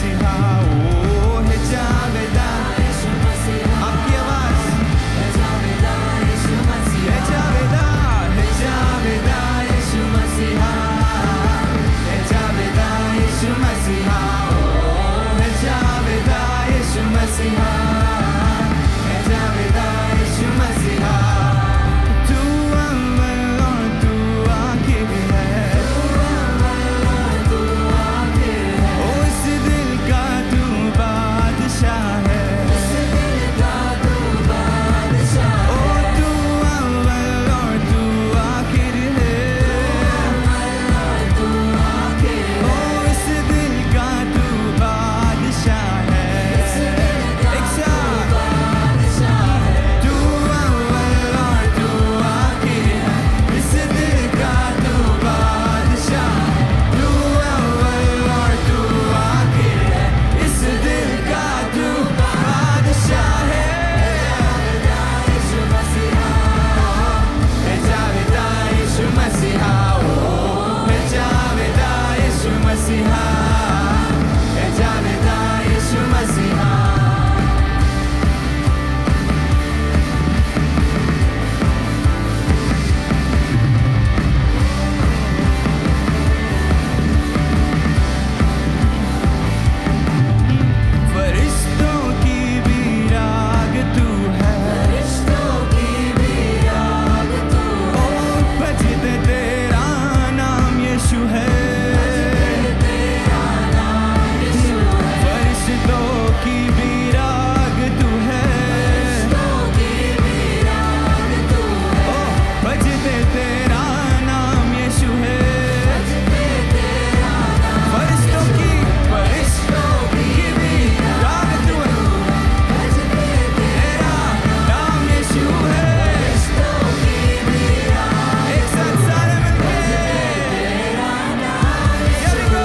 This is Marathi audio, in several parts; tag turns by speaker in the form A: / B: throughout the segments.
A: मसीहा, ओ है जावेदा यीशु मसीहा। आपकी आवाज है जावेदा यीशु मसीहा, है जावेदा यीशु मसीहा, है जावेदा यीशु मसीहा, ओ है जावेदा यीशु मसीहा, है जावेदा यीशु मसीहा। तू अव्वल और तू आखिर है, ओ इस दिल का तू बादशाह है, ओ तू अव्वल और तू आखिर है, ओ इस दिल का तू बादशाह है। एक साथ तू अव्वल और तू आखिर है, इस दिल का तू बादशाह है। तू अव्वल और तू आखिर है, इस दिल का तू बादशाह है। है जावेदा यीशु मसीहा, ओ है जावेदा यीशु मसीहा, है जावेदा यीशु मसीहा। फरिश्तों की भी राग तू है, ओ बजते तेरा नाम यीशु है। फरिश्तों की भी राग तू है, ओ बजते तेरा नाम यीशु है। फरिश्तों की भी राग तू है, तेरा नाम यीशु है। एक साथ सारे मिलके Here we go।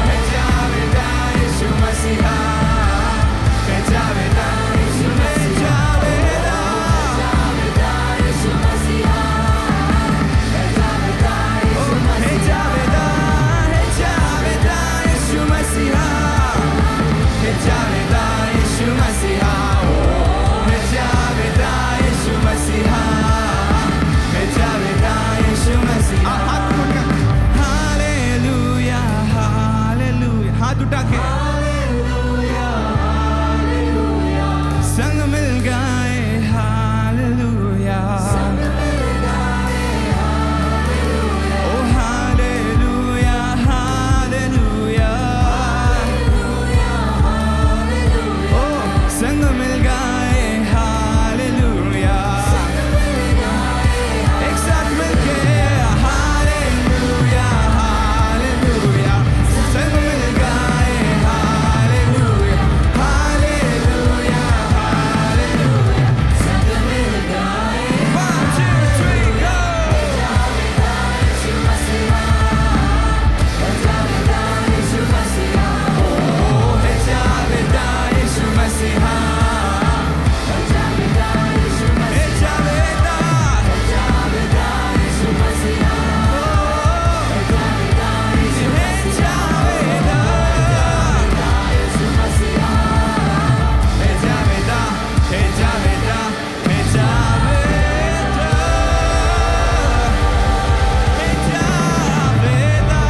A: है जावेदा यीशु मसीहा, है जावेदा यीशु मसीहा, ओ है जावेदा यीशु मसीहा, है जावेदा यीशु मसीहा, ओ है जावेदा यीशु मसीहा, है जावेदा यीशु मसीहा। हाथ उठा के हालेलुया हालेलुया, हाथ उठा के संग मिल गाए हालेलुया, ओ हालेलुया हालेलुया, ओ संग मिल गाए हालेलुया। एक साथ मिलके हालेलुया हालेलुया, संग मिल गाए हालेलुया हालेलुया हालेलुया, संग मिल गाए। 1 2 3 go। ओ है जावेदा यीशु मसीहा, है जावेदा यीशु मसीहा, है जावेदा यीशु मसीहा, है जावेदा यीशु मसीहा, यीशु मसीहा, है जावेदा है जावेदा है जावेदा है जावेदा।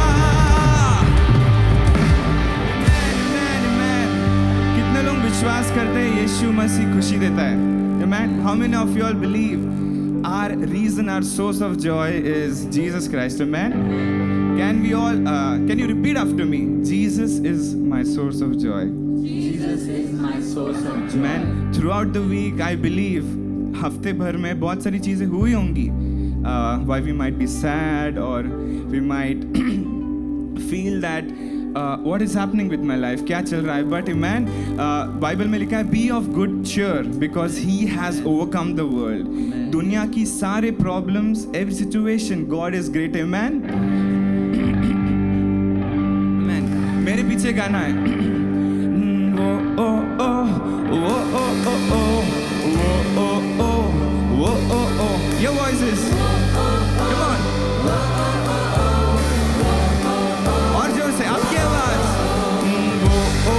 A: Amen। कितने लोग विश्वास करते हैं यीशु मसीह खुशी देता है? Amen। How many of you all believe our reason, our source of joy is Jesus Christ? Amen। Can we all can you repeat after me? Jesus is my source of joy।
B: Jesus is my source of joy.
A: Amen। Throughout the week I believe हफ्ते भर में बहुत सारी चीजें हुई होंगी। Why we might be sad or we might feel that what is happening with my life, क्या चल रहा है? But amen, बाइबल में लिखा है be of good cheer because he has overcome the world। दुनिया की सारे problems, every situation, God is great। amen। amen। मेरे पीछे गाना है वो ओ ओ वो ओ ओ ओ वो ओ ओ वो ओ ओ। Your voices, come on। और जोर से आपकी आवाज वो ओ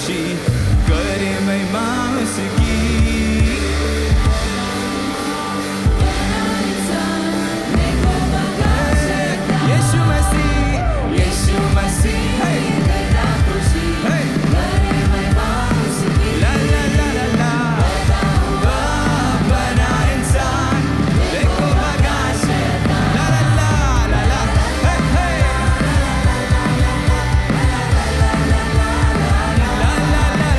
A: खुशी करे महिमा उसकी यीशु मसीह यीशु मसीह hey hey la la la la la बना इंसान देखो बगाश la la la la la hey hey la la la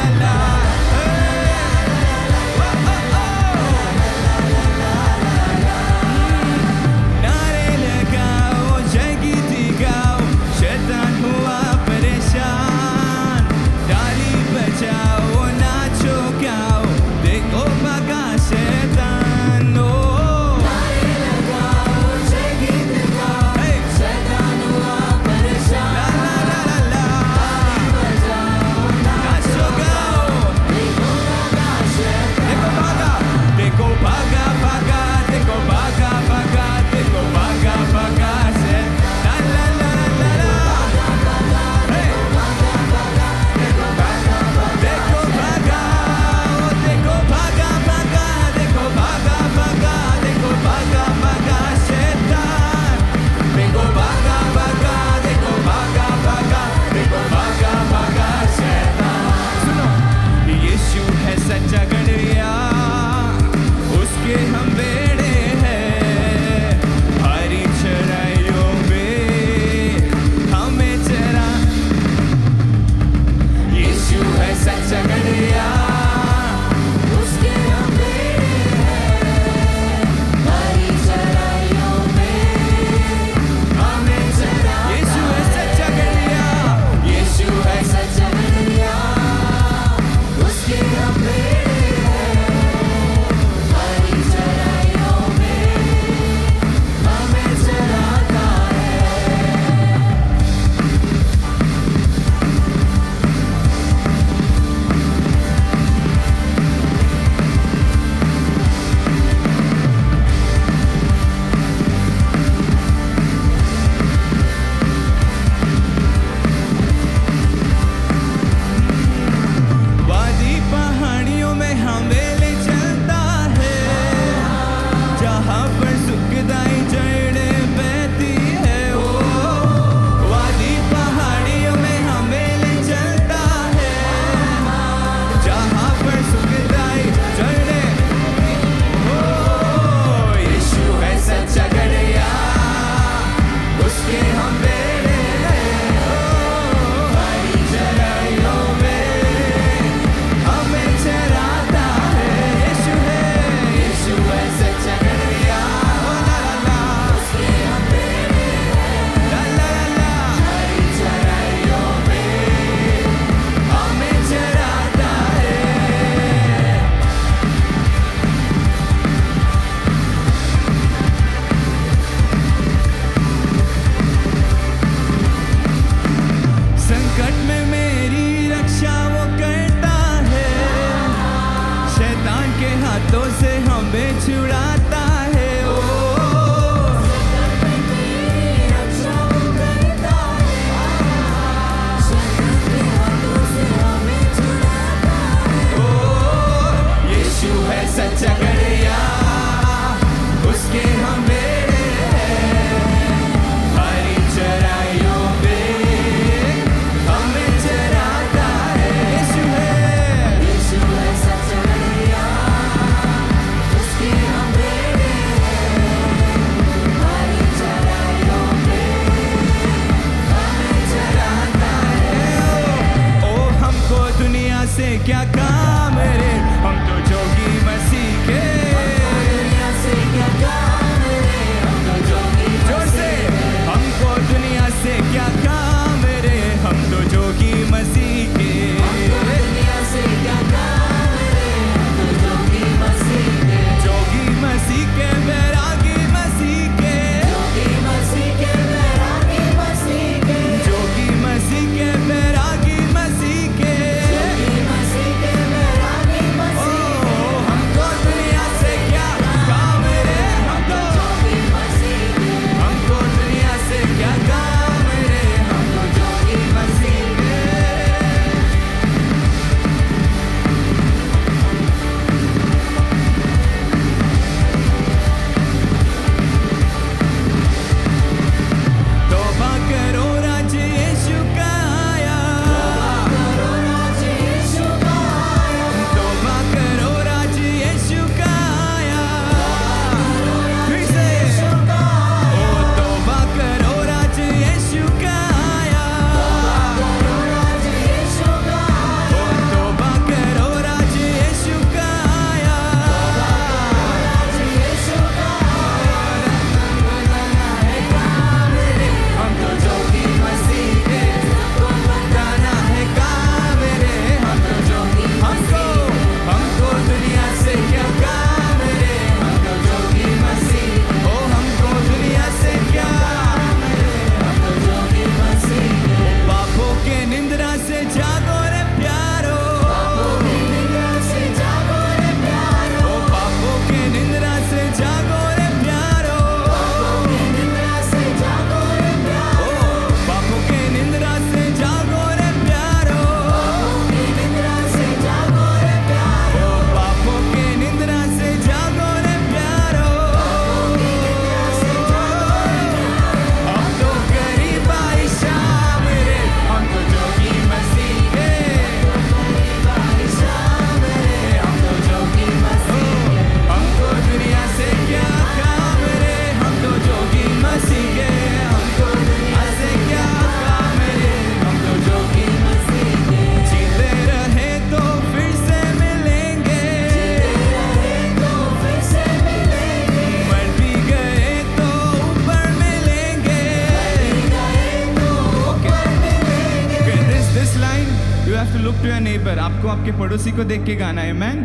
A: to look to your neighbor. आपको आपके पड़ोसी को देख के गाना है, amen?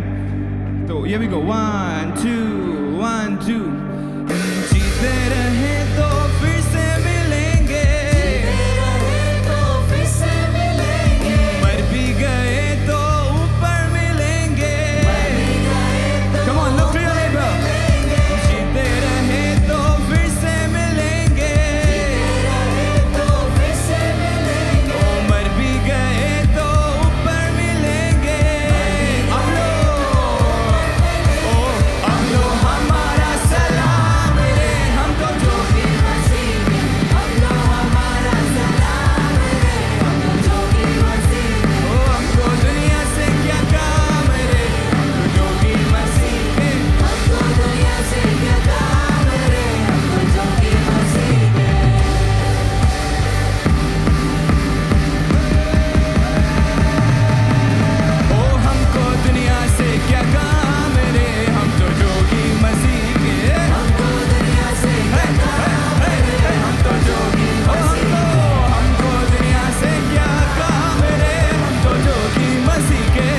A: तो here we go. 1, 2, 1, 2. जीते रहे तो फिर से मिलेंगे, मर भी गए तो ऊपर मिलेंगे. Come on, look to your neighbor. जीते रहे तो फिर से मिलेंगे, ओ मर भी गए तो ऊपर मिलेंगे. अब लो हमारा सलाम रे, हम तो जो भी हमको दुनिया से क्या काम रे, हम तो जो भी मसीह के. ओ हमको दुनिया से क्या काम रे, हम तो जोगी मसीह के. हमको दुनिया से क्या काम रे, हम तो जोगी मसीह के. हमको दुनिया से क्या काम रे, हम तो जोगी मसीह के.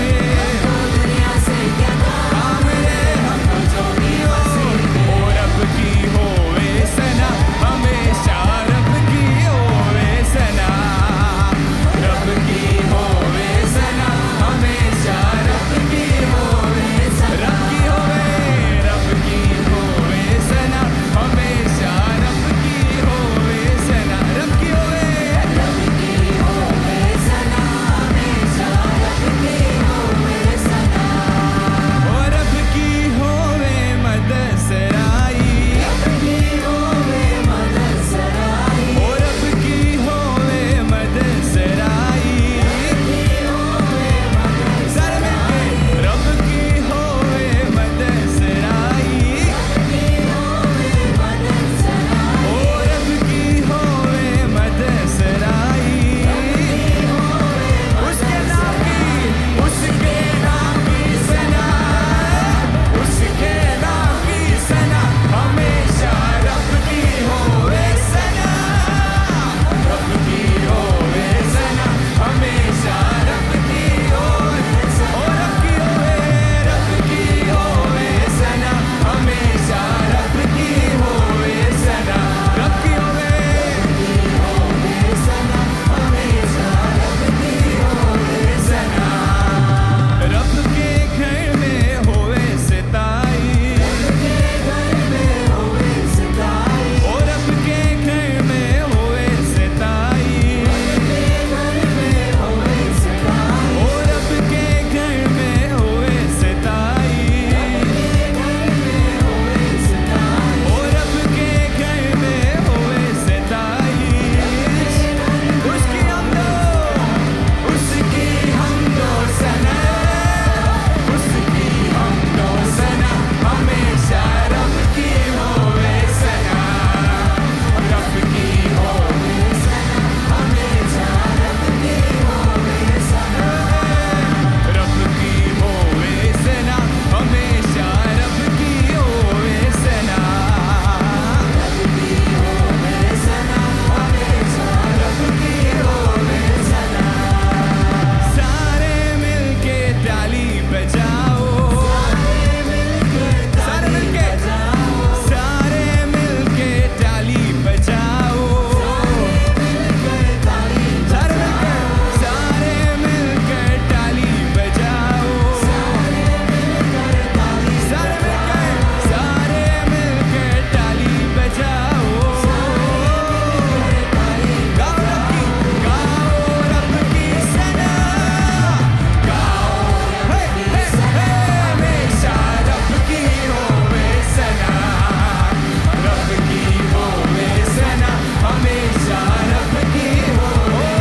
A: काम रे, हम तो जोगी मसीह के. ओ रब की होवे सना, हमेशा रब की होवे सना. रब की होवे सना, हमेशा रब की होवे सना. रब की होवे सना, हमेशा रब की होवे सना. रब की होवे ओ रब की होवे मदद सराई. ओ रब की होवे मदद सराई. सारे मिलके रब की होवे मदद सराई. ओ रब की होवे मदद सराई. उसके नाम की सना, उसके नाम की सना, हमेशा रब की होवे सना. रब की होवे सना, हमेशा रब की होवे सना. ओ रब की होवे सना, हमेशा रब की होवे सना. रब की होवे सना. रब के घर में होवे सिताई. ओ रब के घर में होवे सिताई. ओ रब के घर में होवे सिताई. ओ रब के घर में होवे सिताई. उसकी हमदो सना, उसकी हमदो सना, हमेशा रब की होवे सना. रब की होवे सना, हमेशा रब की होवे सना. रब की होवे सना, हमेशा रब की होवे सना. सारे मिलके ताली बजाओ. सारे मिलके ताली बजाओ. सारे मिलकर ताली बजाओ. सारे मिलकर ताली बजाओ. गाओ रब की सना. गाओ हमेशा रब की होवे सना. रब की होवे सना, हमेशा रब की होवे.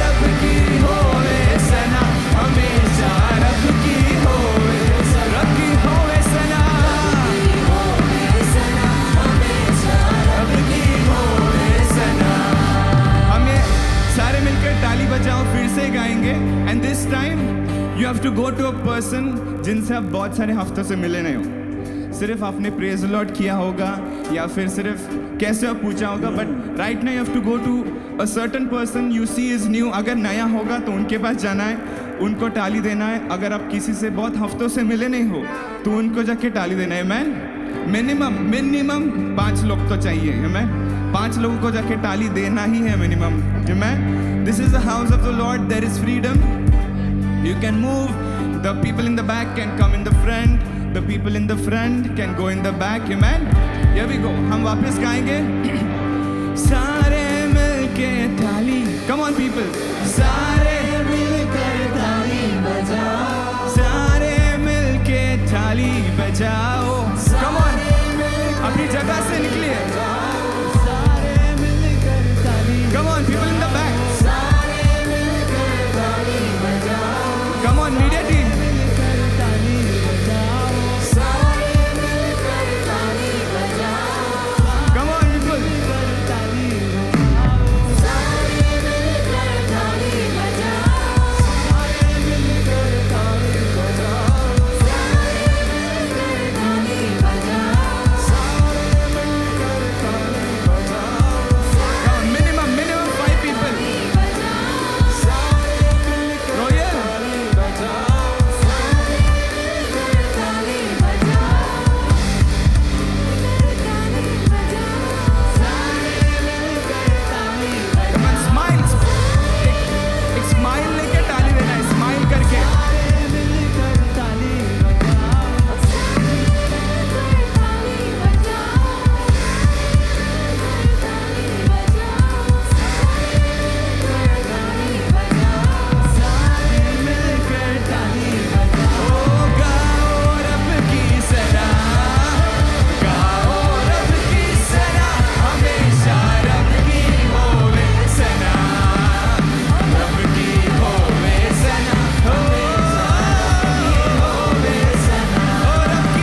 A: रब की होवे सना, हमेशा रब की होवे. रब की होवे सना, रब की होवे सना. हम ये सारे मिलकर ताली बजाओ फिर से गाएंगे. And this time you have to go to a person जिनसे आप बहुत सारे हफ्तों से मिले नहीं हो. सिर्फ आपने प्रेज लॉर्ड किया होगा या फिर सिर्फ कैसे हो पूछा होगा, but right now you have to go to a certain person you see is new, अगर नया होगा तो उनके पास जाना है, उनको टाली देना है. अगर आप किसी से बहुत हफ्तों से मिले नहीं हो तो उनको जाके टाली देना है. मैन मिनिमम 5 लोग तो चाहिए है. मैं 5 लोगों को जाके टाली देना ही है minimum. Amen. This is the house of the Lord. There is freedom. You can move. The people in the back can come in the front. The people in the front can go in the back. Amen. Here we go. हम वापस गाएंगे. सारे मिलके ताली. Come on people. सारे
B: मिलकर ताली बजाओ.
A: सारे मिलके ताली बजाओ. Come on. अपनी जगह से निकलिए.
B: सारे मिलकर ताली.
A: Come on, people in the back.
B: सारे मिलकर ताली बजाओ.
A: Come on, media team.
B: मिलकर ताली बजाओ. सारे मिलकर ताली बजाओ.
A: Come on, people.
B: मिलकर ताली बजाओ. सारे मिलकर ताली बजाओ. सारे मिलकर ताली बजाओ. सारे मिलकर ताली बजाओ. सारे मिलकर ताली बजाओ.
A: Come on, minimum 5 people.
B: सारे मिलकर
A: Royal.
B: ताली बजाओ. सारे मिलकर ताली बजाओ. सारे मिलकर ताली बजाओ.
A: Come on, smile. एक smile लेके ताली देना है. Smile करके.
B: सारे मिलकर ताली बजाओ. सारे मिलकर ताली बजाओ. सारे मिलकर ताली बजाओ.
A: ओ गाओ रब की सराह. गाओ रब की सराह. हमेशा रब की होवे सना. रब की होवे सना. ओ होवे सना. ओ रब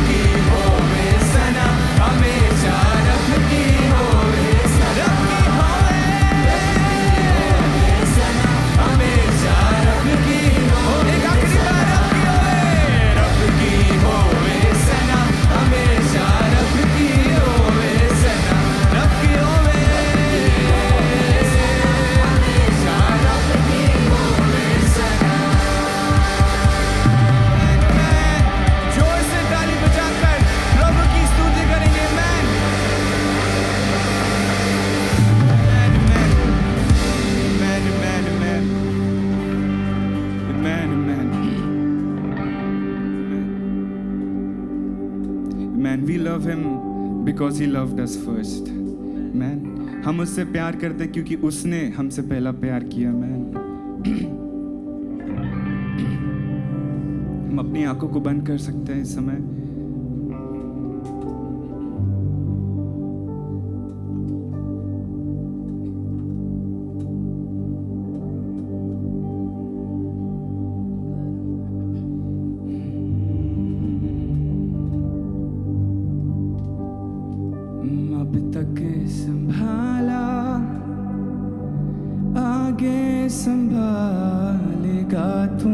A: की होवे सना. हमेशा रब की होवे सना. हमेशा रब की होवे. एक आखिरी बार रब की होवे सना. हमेशा रब की होवे सना. रब की होवे. हमेशा रब की होवे सना. जोर से ताली बजाकर प्रभु की स्तुति करेंगे. Man Man, we love him because he loved us first. Man, हम उससे प्यार करते क्योंकि उसने हमसे पहला प्यार किया. Man, हम अपनी आंखों को बंद कर सकते हैं इस समय. अब तक संभाला, आगे संभालेगा तू.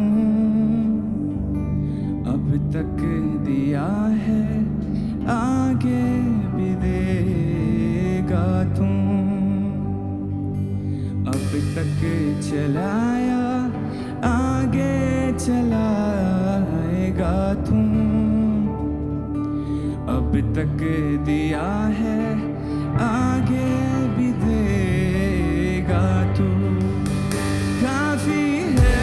A: अब तक दिया है, आगे भी देगा तू. अब तक चलाया, आगे चलाएगा तू. अब तक दिया है, आगे भी देगा तू. काफी है,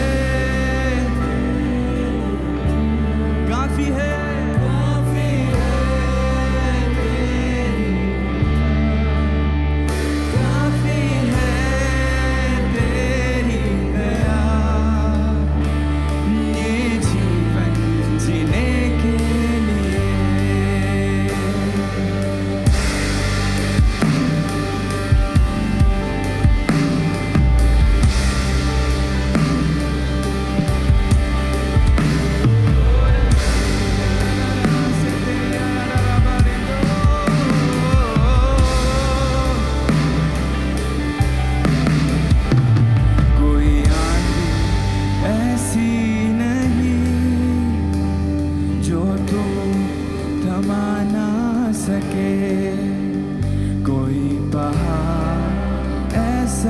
A: काफी है, काफी है तेरी. काफी है तेरी दया. ये जीवन जीने के लिए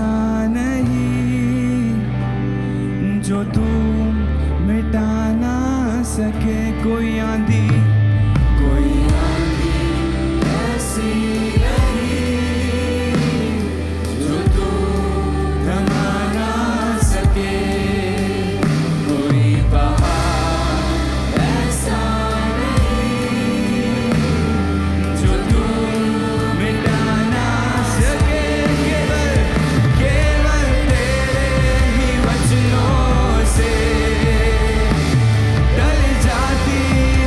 A: ऐसा नहीं जो तू मिटा ना सके। कोई आंधी ऐसी नहीं जो तू थमा ना सके। कोई बहार ऐसा नहीं जो तू मिटा ना सके। केवल तेरे ही वचनों से टल जाती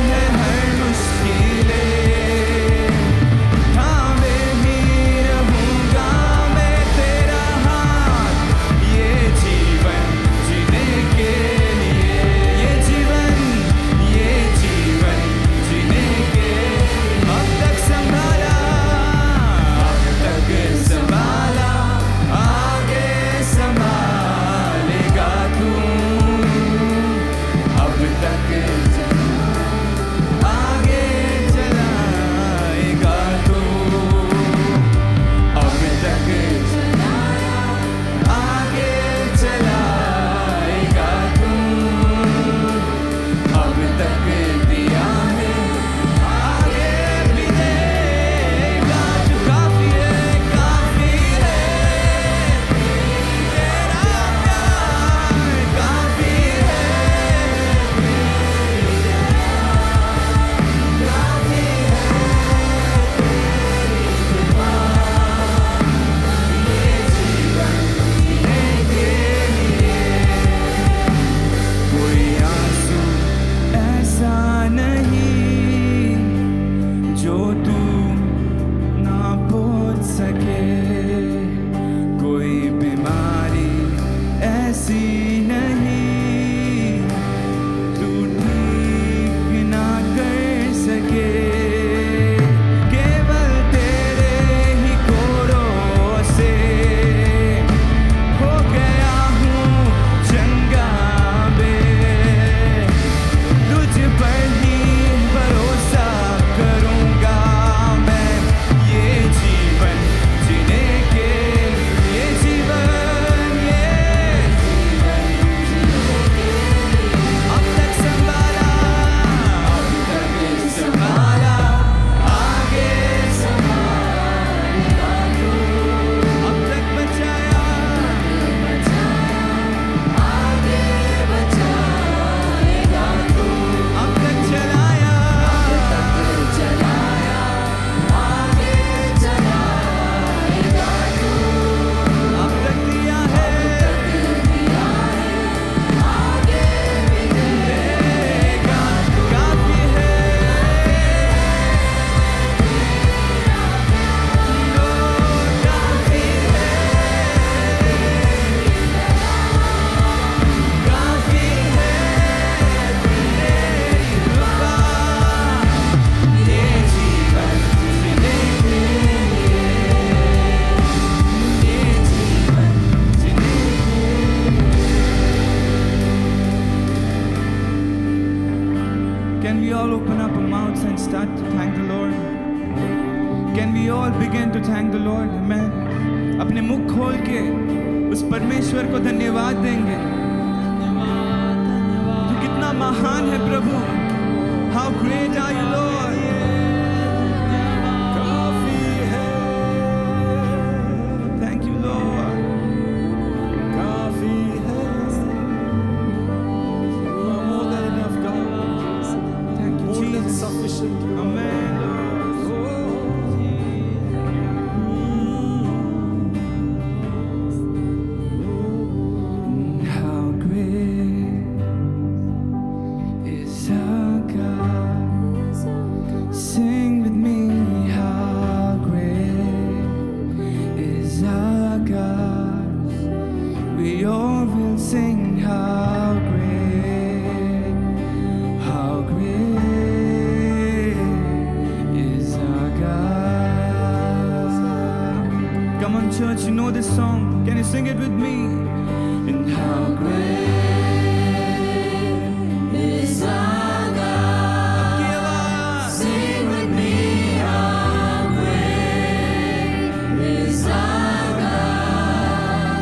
A: है हर मुश्किलें। थामे ही रहूंगा मैं तेरा हाथ, ये जीवन जीने के लिए। ये जीवन जीने के। अब तक संभाला, आगे संभालेगा तू। अब तक आगे चलाएगा तू। अब तक आगे चलाएगा तू। अब तक दिया है, आगे भी देगा तू। काफी है तेरा प्यार, काफी है कोई आंसू ऐसा नहीं जो तू ना पहुंच सके। कोई बीमारी ऐसी नहीं तू ठीक ना कर सके। केवल तेरे ही कोड़ों से हो गया हूँ चंगा बे। तुझ पर ही भरोसा करूंगा मैं। ये जीवन जीने के लिए, अब तक संभाला, आगे संभालेगा तू। अब तक बचाया, आगे बचाएगा तू। अब तक चलाया, आगे चलाएगा तू। अब तक दिया है, आगे भी देगा तू। काफी है, काफी है, काफी है तेरी कृपा। ये जीवन जीने के लिए, ये जीवन जीने के लिए। Can we all open up our mouths and start to thank the Lord? Can we all begin to thank the Lord? Amen. अपने मुख खोल के उस परमेश्वर को धन्यवाद देंगे। तू कितना महान है प्रभु। How great are you, Lord? काफी है। Thank you, Lord. काफी है।
C: You are more than enough, God.
A: Thank you,
C: More than
A: Jesus.
C: sufficient. You are.
A: Amen, Lord. How great is our God? Sing with me, how great is our God? We all will sing, how great is our God. Come on, church, you know this song. Can you sing it with me? And how great
B: is our God.
A: आपकी आवाज।
B: Sing with me, how great is our God.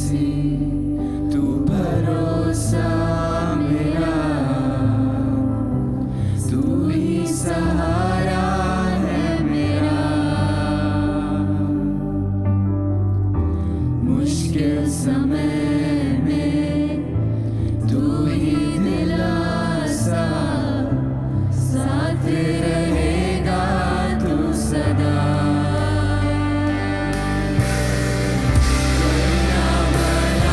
A: तू भरोसा मेरा, तू ही सहारा है मेरा, मुश्किल समय में तू ही दिलासा, साथ रहेगा तू सदा। करना भला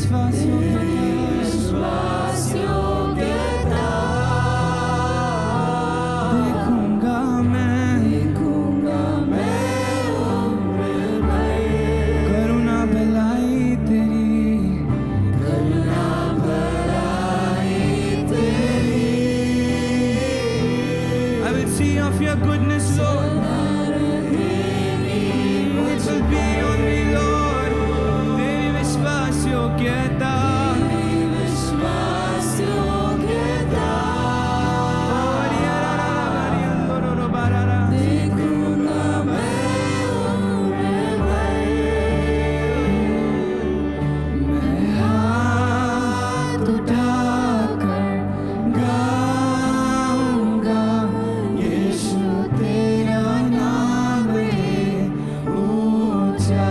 A: विश्वास
B: विश्वास योग्यता
A: देखूंगा मैं
B: उम्र भर
A: करुणा भलाई तेरी
B: करुणा भलाई तेरी
A: I will see of your goodness, Lord. It will be on me, Lord. तेरी विश्वास योग्यता
B: विश्वास योग्यता देखूंगा मैं उम्र भर
A: मैं हाथ उठाकर गाऊंगा यीशु तेरा नाम है ऊंचा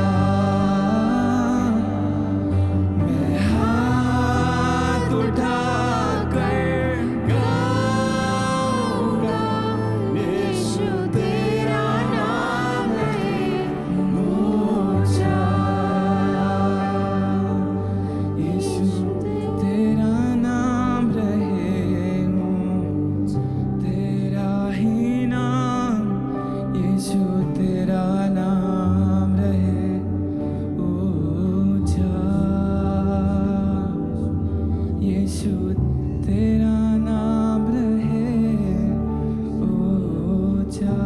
A: मैं हाथ उठाकर गाऊंगा
B: यीशु तेरा नाम है ऊंचा
A: यीशु तेरा नाम रहे तेरा ही नाम यीशु तेरा नाम रहे ऊंचा यीशु तेरा नाम रहे ऊंचा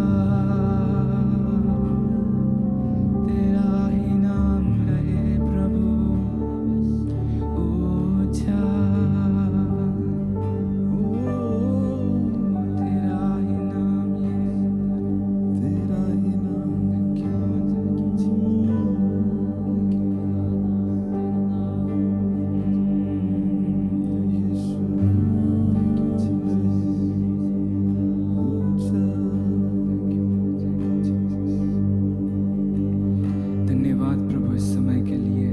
A: तेरा ही नाम रहे प्रभु ऊंचा तेरा ही नाम तेरा ही नाम धन्यवाद प्रभु इस समय के लिए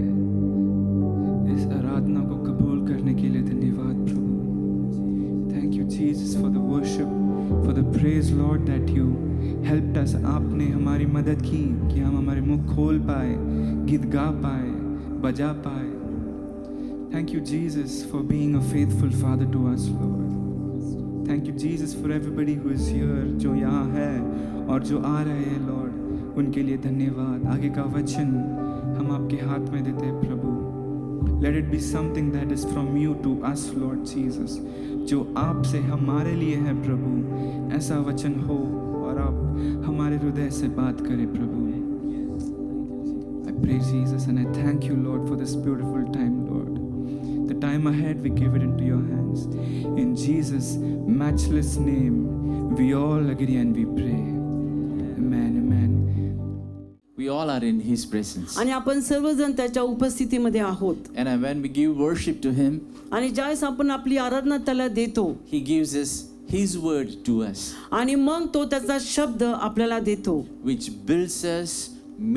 A: इस आराधना को कबूल करने के लिए धन्यवाद प्रभु thank you Jesus for the worship for the praise Lord that you helped us आपने हमारी मदद की कि हम हमारे मुख खोल पाए गीत गा पाए बजा पाए thank you Jesus for being a faithful father to us Lord thank you Jesus for everybody who is here जो यहाँ है और जो आ रहे हैं लॉर्ड उनके लिए धन्यवाद आगे का वचन हम आपके हाथ में देते हैं प्रभु let it be something that is from you to us Lord Jesus जो आपसे हमारे लिए है प्रभु ऐसा वचन हो और आप हमारे हृदय से बात करें प्रभु I praise Jesus and I thank you Lord for this beautiful time Lord the time ahead we give it into your hands in Jesus matchless name we all agree and we pray amen amen
C: We all are in His presence.
D: आणि आपण सर्वजण त्याच्या उपस्थितीमध्ये आहोत
C: And when we give worship to Him,
D: आणि ज्यावेळेस आपण आपली आराधना त्याला देतो
C: He gives us His word to us,
D: आणि मग तो त्याचा शब्द आपल्याला देतो
C: which builds us,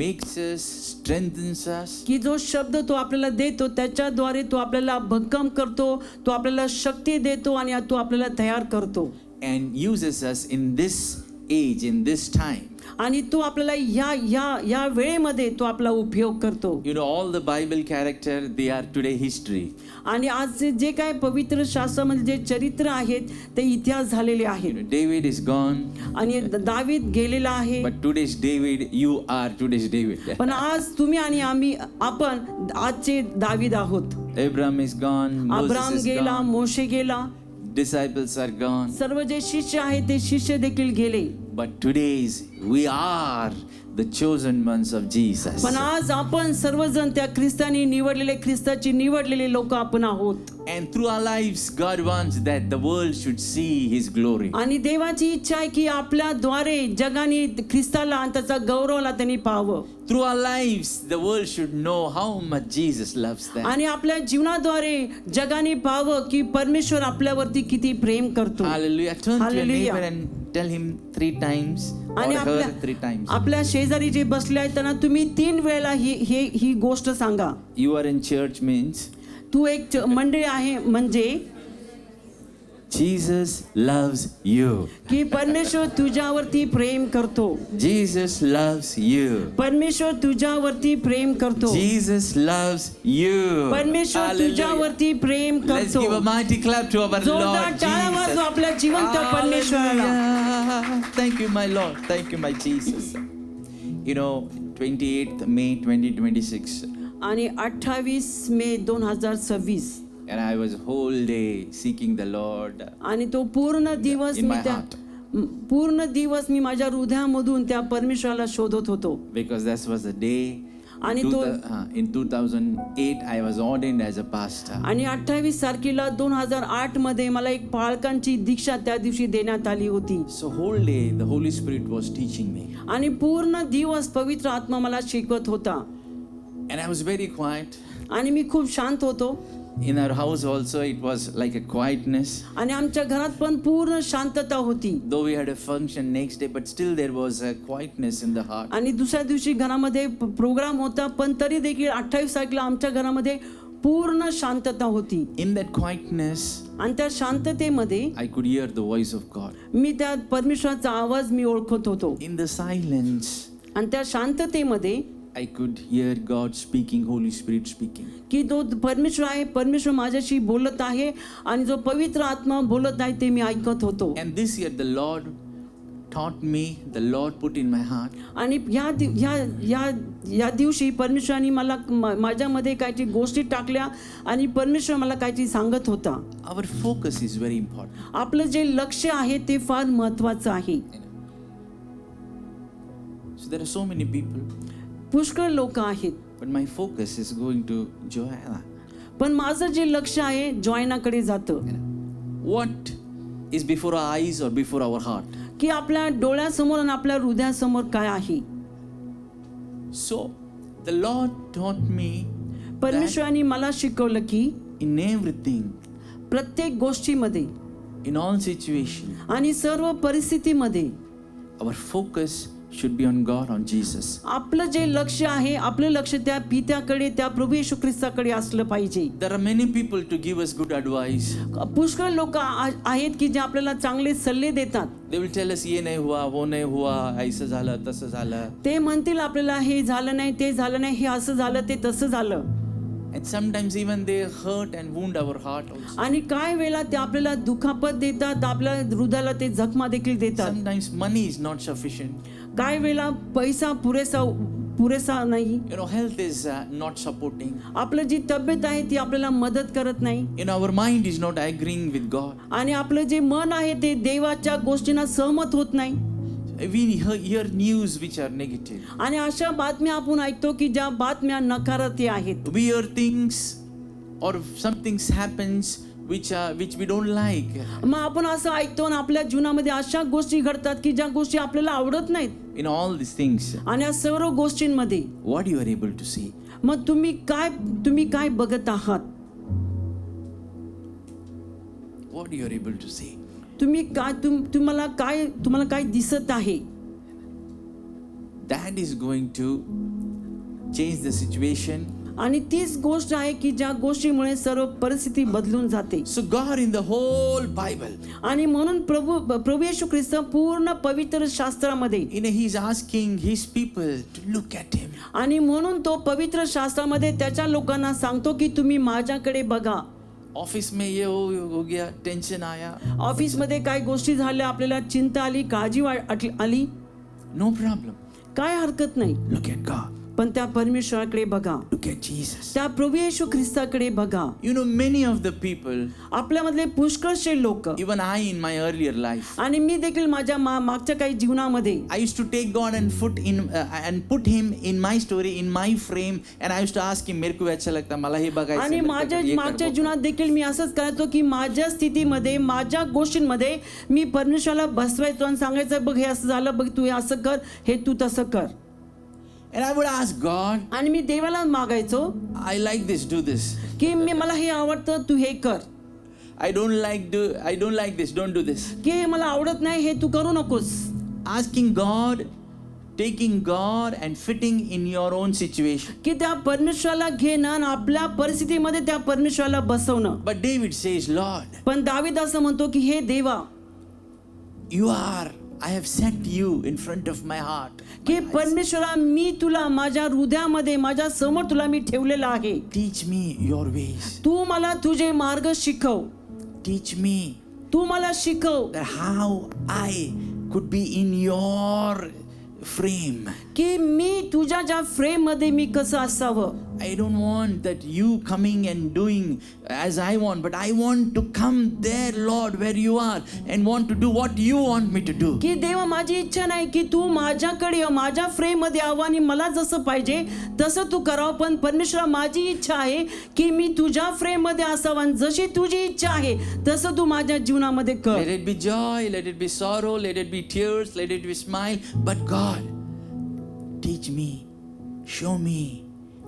C: makes us, strengthens us,
D: की जो शब्द तो आपल्याला देतो त्याच्याद्वारे तो आपल्याला भक्कम करतो तो आपल्याला शक्ती देतो आणि तो आपल्याला तयार करतो
C: and uses us in this age, in this time.
D: आणि तो आपल्याला या वेळेमध्ये तो आपला उपयोग करतो
C: You know, all the Bible character, they are today history.
D: आणि आज जे काय पवित्र शास्त्रामध्ये जे चरित्र आहेत ते इतिहास झालेले
C: You
D: आहेत
C: know, David is gone,
D: आणि दावीद गेलेला आहे
C: but today's David, you are today's David.
D: पण आज तुम्ही आणि आपण आजचे दावीद आहोत
C: Abraham is gone, Moses
D: Abram
C: is
D: गेला
C: gone,
D: मोशे गेला
C: disciples are gone.
D: सर्व जे शिष्य आहेत ते शिष्य देखील गेले
C: But today's we are the chosen ones of Jesus.
D: पण आज आपण सर्वजण त्या ख्रिस्तानी निवडलेले ख्रिस्ताची निवडलेले लोक आपण आहोत
C: And through our lives, God wants that the world should see His glory.
D: आणि देवाची इच्छा आहे की आपल्याद्वारे जगाने ख्रिस्ताला आणि त्याचा गौरवला त्यांनी पाहावं
C: Through our lives, the world should know how much Jesus loves them.
D: आणि आपल्या जीवनाद्वारे जगाने पाहावं की परमेश्वर आपल्यावरती किती प्रेम करतो
C: Hallelujah. Turn to your
D: Hallelujah.
C: neighbor and tell him 3 times or
D: आणि
C: her 3 times.
D: आपल्या शेजारी जे बसले आहेत त्यांना तुम्ही 3 वेळेला ही गोष्ट सांगा
C: You are in church means
D: तू एक मंडळी आहे म्हणजे
C: Jesus loves you.
D: की परमेश्वर तुझ्यावरती प्रेम करतो.
C: Jesus loves you.
D: परमेश्वर तुझ्यावरती प्रेम करतो.
C: Jesus loves you.
D: परमेश्वर
C: Hallelujah.
D: तुझ्यावरती प्रेम
C: Let's
D: करतो.
C: give a mighty clap to our
D: जोरदार
C: Lord
D: टाळ्या वाजवा
C: Jesus.
D: आपल्या जिवंत परमेश्वराला.
C: Hallelujah. Thank you, my Lord. Thank you, my Jesus. You know, 28th May 2026,
D: आणि 28 मे 2026
C: and I was whole day seeking the Lord.
D: आणि तो पूर्ण दिवस
C: In
D: मी
C: my
D: त्या
C: heart.
D: पूर्ण दिवस मी माझ्या हृदयामधून त्या परमेश्वराला शोधत होतो.
C: Because that was the day.
D: आणि तो
C: In 2008, I was ordained as a pastor.
D: आणि 28 तारखेला 2008 मध्ये मला एक पाळकांची दीक्षा त्या दिवशी देण्यात आली होती.
C: So whole day, the Holy Spirit was teaching me.
D: आणि पूर्ण दिवस पवित्र आत्मा मला शिकवत होता.
C: And I was very quiet.
D: आणि मी खूप शांत होतो.
C: In our house also, it was like a quietness.
D: आणि आमच्या घरात पण पूर्ण शांतता होती.
C: Though we had a function next day, but still there was a quietness in the heart.
D: आणि दुसऱ्या दिवशी घरामध्ये प्रोग्राम होता, पण तरी देखील 28 तारखेला आमच्या घरामध्ये पूर्ण शांतता होती.
C: In that quietness,
D: आणि त्या शांततेमध्ये
C: I could hear the voice of God.
D: मी त्या परमेश्वराचा आवाज मी ओळखत होतो.
C: In the silence,
D: आणि त्या शांततेमध्ये
C: I could hear God speaking, Holy Spirit speaking.
D: की तो परमेश्वर आहे, परमेश्वर माझ्याशी बोलत आहे आणि जो पवित्र आत्मा बोलत आहे ते मी ऐकत होतो.
C: And this year, the Lord taught me, the Lord put in my heart,
D: आणि या दिवशी परमेश्वराने मला माझ्यामध्ये काहीतरी गोष्टी टाकल्या आणि परमेश्वर मला काहीतरी सांगत होता.
C: our focus is very important.
D: आपलं जे लक्ष्य आहे ते फार महत्वाचं आहे.
C: So there are so many people,
D: पुष्कळ लोक आहेत,
C: but my focus is going to Joanna.
D: पण माझं जे लक्ष आहे जॉयनाकडे जातं.
C: What is before our eyes or before our heart?
D: की आपल्या डोळ्यासमोर आणि आपल्या हृदयासमोर काय आहे.
C: So the Lord taught me
D: परमेश्वराने मला शिकवलं की
C: in everything,
D: प्रत्येक गोष्टीमध्ये
C: in all situation,
D: आणि सर्व परिस्थितीमध्ये
C: our focus should be on God, on Jesus.
D: आपलं जे लक्ष आहे, आपलं लक्ष त्या पित्याकडे, त्या प्रभू येशू ख्रिस्ताकडे असलं पाहिजे.
C: There are many people to give us good advice.
D: पुष्कळ लोक आहेत की जे आपल्याला चांगले सल्ले देतात.
C: They will tell us ये नहीं हुआ, वो नहीं हुआ, ऐसा झालं, तसं झालं.
D: ते म्हणतील आपल्याला हे झालं नाही, ते झालं नाही, हे असं झालं, ते तसं झालं.
C: And sometimes even they hurt and wound our heart also.
D: आणि काय वेळा ते आपल्याला दुखापत देतात, आपल्या हृदयाला ते जखमा देखील देतात.
C: Sometimes money is not sufficient.
D: काय वेळा पैसा पुरेसा नाही.
C: You know, health is not supporting.
D: आपलं जी तब्येत आहे ती आपल्याला मदत करत नाही.
C: You know, our mind is not agreeing with God.
D: आणि आपलं जे मन आहे ते देवाच्या गोष्टींना सहमत होत नाही.
C: We hear news which are negative.
D: आणि अशा बातम्या आपण ऐकतो की ज्या बातम्या नकारात्मक आहेत.
C: We hear things or something happens which we don't like.
D: मग आपण असं ऐकतो आणि आपल्या जीवनामध्ये अशा गोष्टी घडतात की ज्या गोष्टी आपल्याला आवडत नाहीत.
C: In all these things,
D: आणि या सर्व गोष्टींमध्ये
C: what you are able to see?
D: मग तुम्ही काय बघत आहात.
C: What you are able to see?
D: तुम्हाला काय दिसत आहे.
C: That is going to change the situation.
D: आणि तीच गोष्ट आहे की ज्या गोष्टीमुळे सर्व परिस्थिती बदलून जाते.
C: So God in the whole Bible,
D: आणि म्हणून प्रभू येशू ख्रिस्त पूर्ण पवित्र शास्त्रामध्ये
C: He's asking His people to look at Him.
D: आणि म्हणून तो पवित्र शास्त्रामध्ये त्याच्या लोकांना सांगतो की तुम्ही माझ्याकडे बघा.
C: ऑफिस में ये हो गया, टेंशन आया,
D: ऑफिसमध्ये काय गोष्टी झाल्या, आपल्याला चिंता आली, काळजी आली,
C: no problem.
D: काय हरकत नाही.
C: Look at God.
D: पण त्या परमेश्वराकडे बघा,
C: Look at Jesus.
D: त्या प्रभू येशू ख्रिस्ताकडे बघा.
C: You know, many of the people,
D: आपल्यामधले पुष्कळशे लोक,
C: even I in my earlier life,
D: आणि मी देखील माझ्या मागच्या काही जीवनामध्ये
C: I used to take God and put Him in my story, in my frame, and I used to ask Him, मेरे को अच्छा लगता, मला हे बघायचं,
D: आणि माझ्या मागच्या जीवनात देखील मी असंच करायचो की माझ्या स्थितीमध्ये, माझ्या गोष्टींमध्ये मी परमेश्वराला बसवायचो आणि सांगायचं, बघ हे असं झालं, बघ तू हे असं कर, हे तू तसं कर.
C: And I would ask God,
D: आणि मी देवाला मागायचो
C: I like this, do this.
D: की मला हे आवडतं, तू हे कर.
C: I don't like this, don't do this.
D: की हे मला आवडत नाही, हे तू करू नकोस.
C: Asking God taking God and fitting in your own situation.
D: की त्या परमेश्वराला घेणं आणि आपल्या परिस्थितीमध्ये त्या परमेश्वराला बसवणं.
C: But David says, Lord,
D: पण दावीद असं म्हणतो की हे देवा,
C: I have set you in front of my heart.
D: की परमेश्वरा मी तुला माझ्या हृदयामध्ये माझ्या समोर तुला मी ठेवलेला आहे.
C: Teach me your ways.
D: तू मला तुझे मार्ग शिकव.
C: Teach me
D: तू मला शिकव
C: that how I could be in your frame.
D: की मी तुझ्या ज्या फ्रेम मध्ये मी कसं असावं.
C: I don't want that you coming and doing as I want, but I want to come there, Lord, where you are and want to do what you want me to do.
D: की देवा माझी इच्छा नाही की तू माझ्याकडे ये, माझ्या फ्रेम मध्ये यावं आणि मला जसं पाहिजे तसं तू करावं. पण परमेश्वरा माझी इच्छा आहे की मी तुझ्या फ्रेम मध्ये असावं आणि जशी तुझी इच्छा आहे तसं तू माझ्या जीवनामध्ये कर.
C: Let it be joy, let it be sorrow, let it be tears, let it be smile. But God, teach me, show me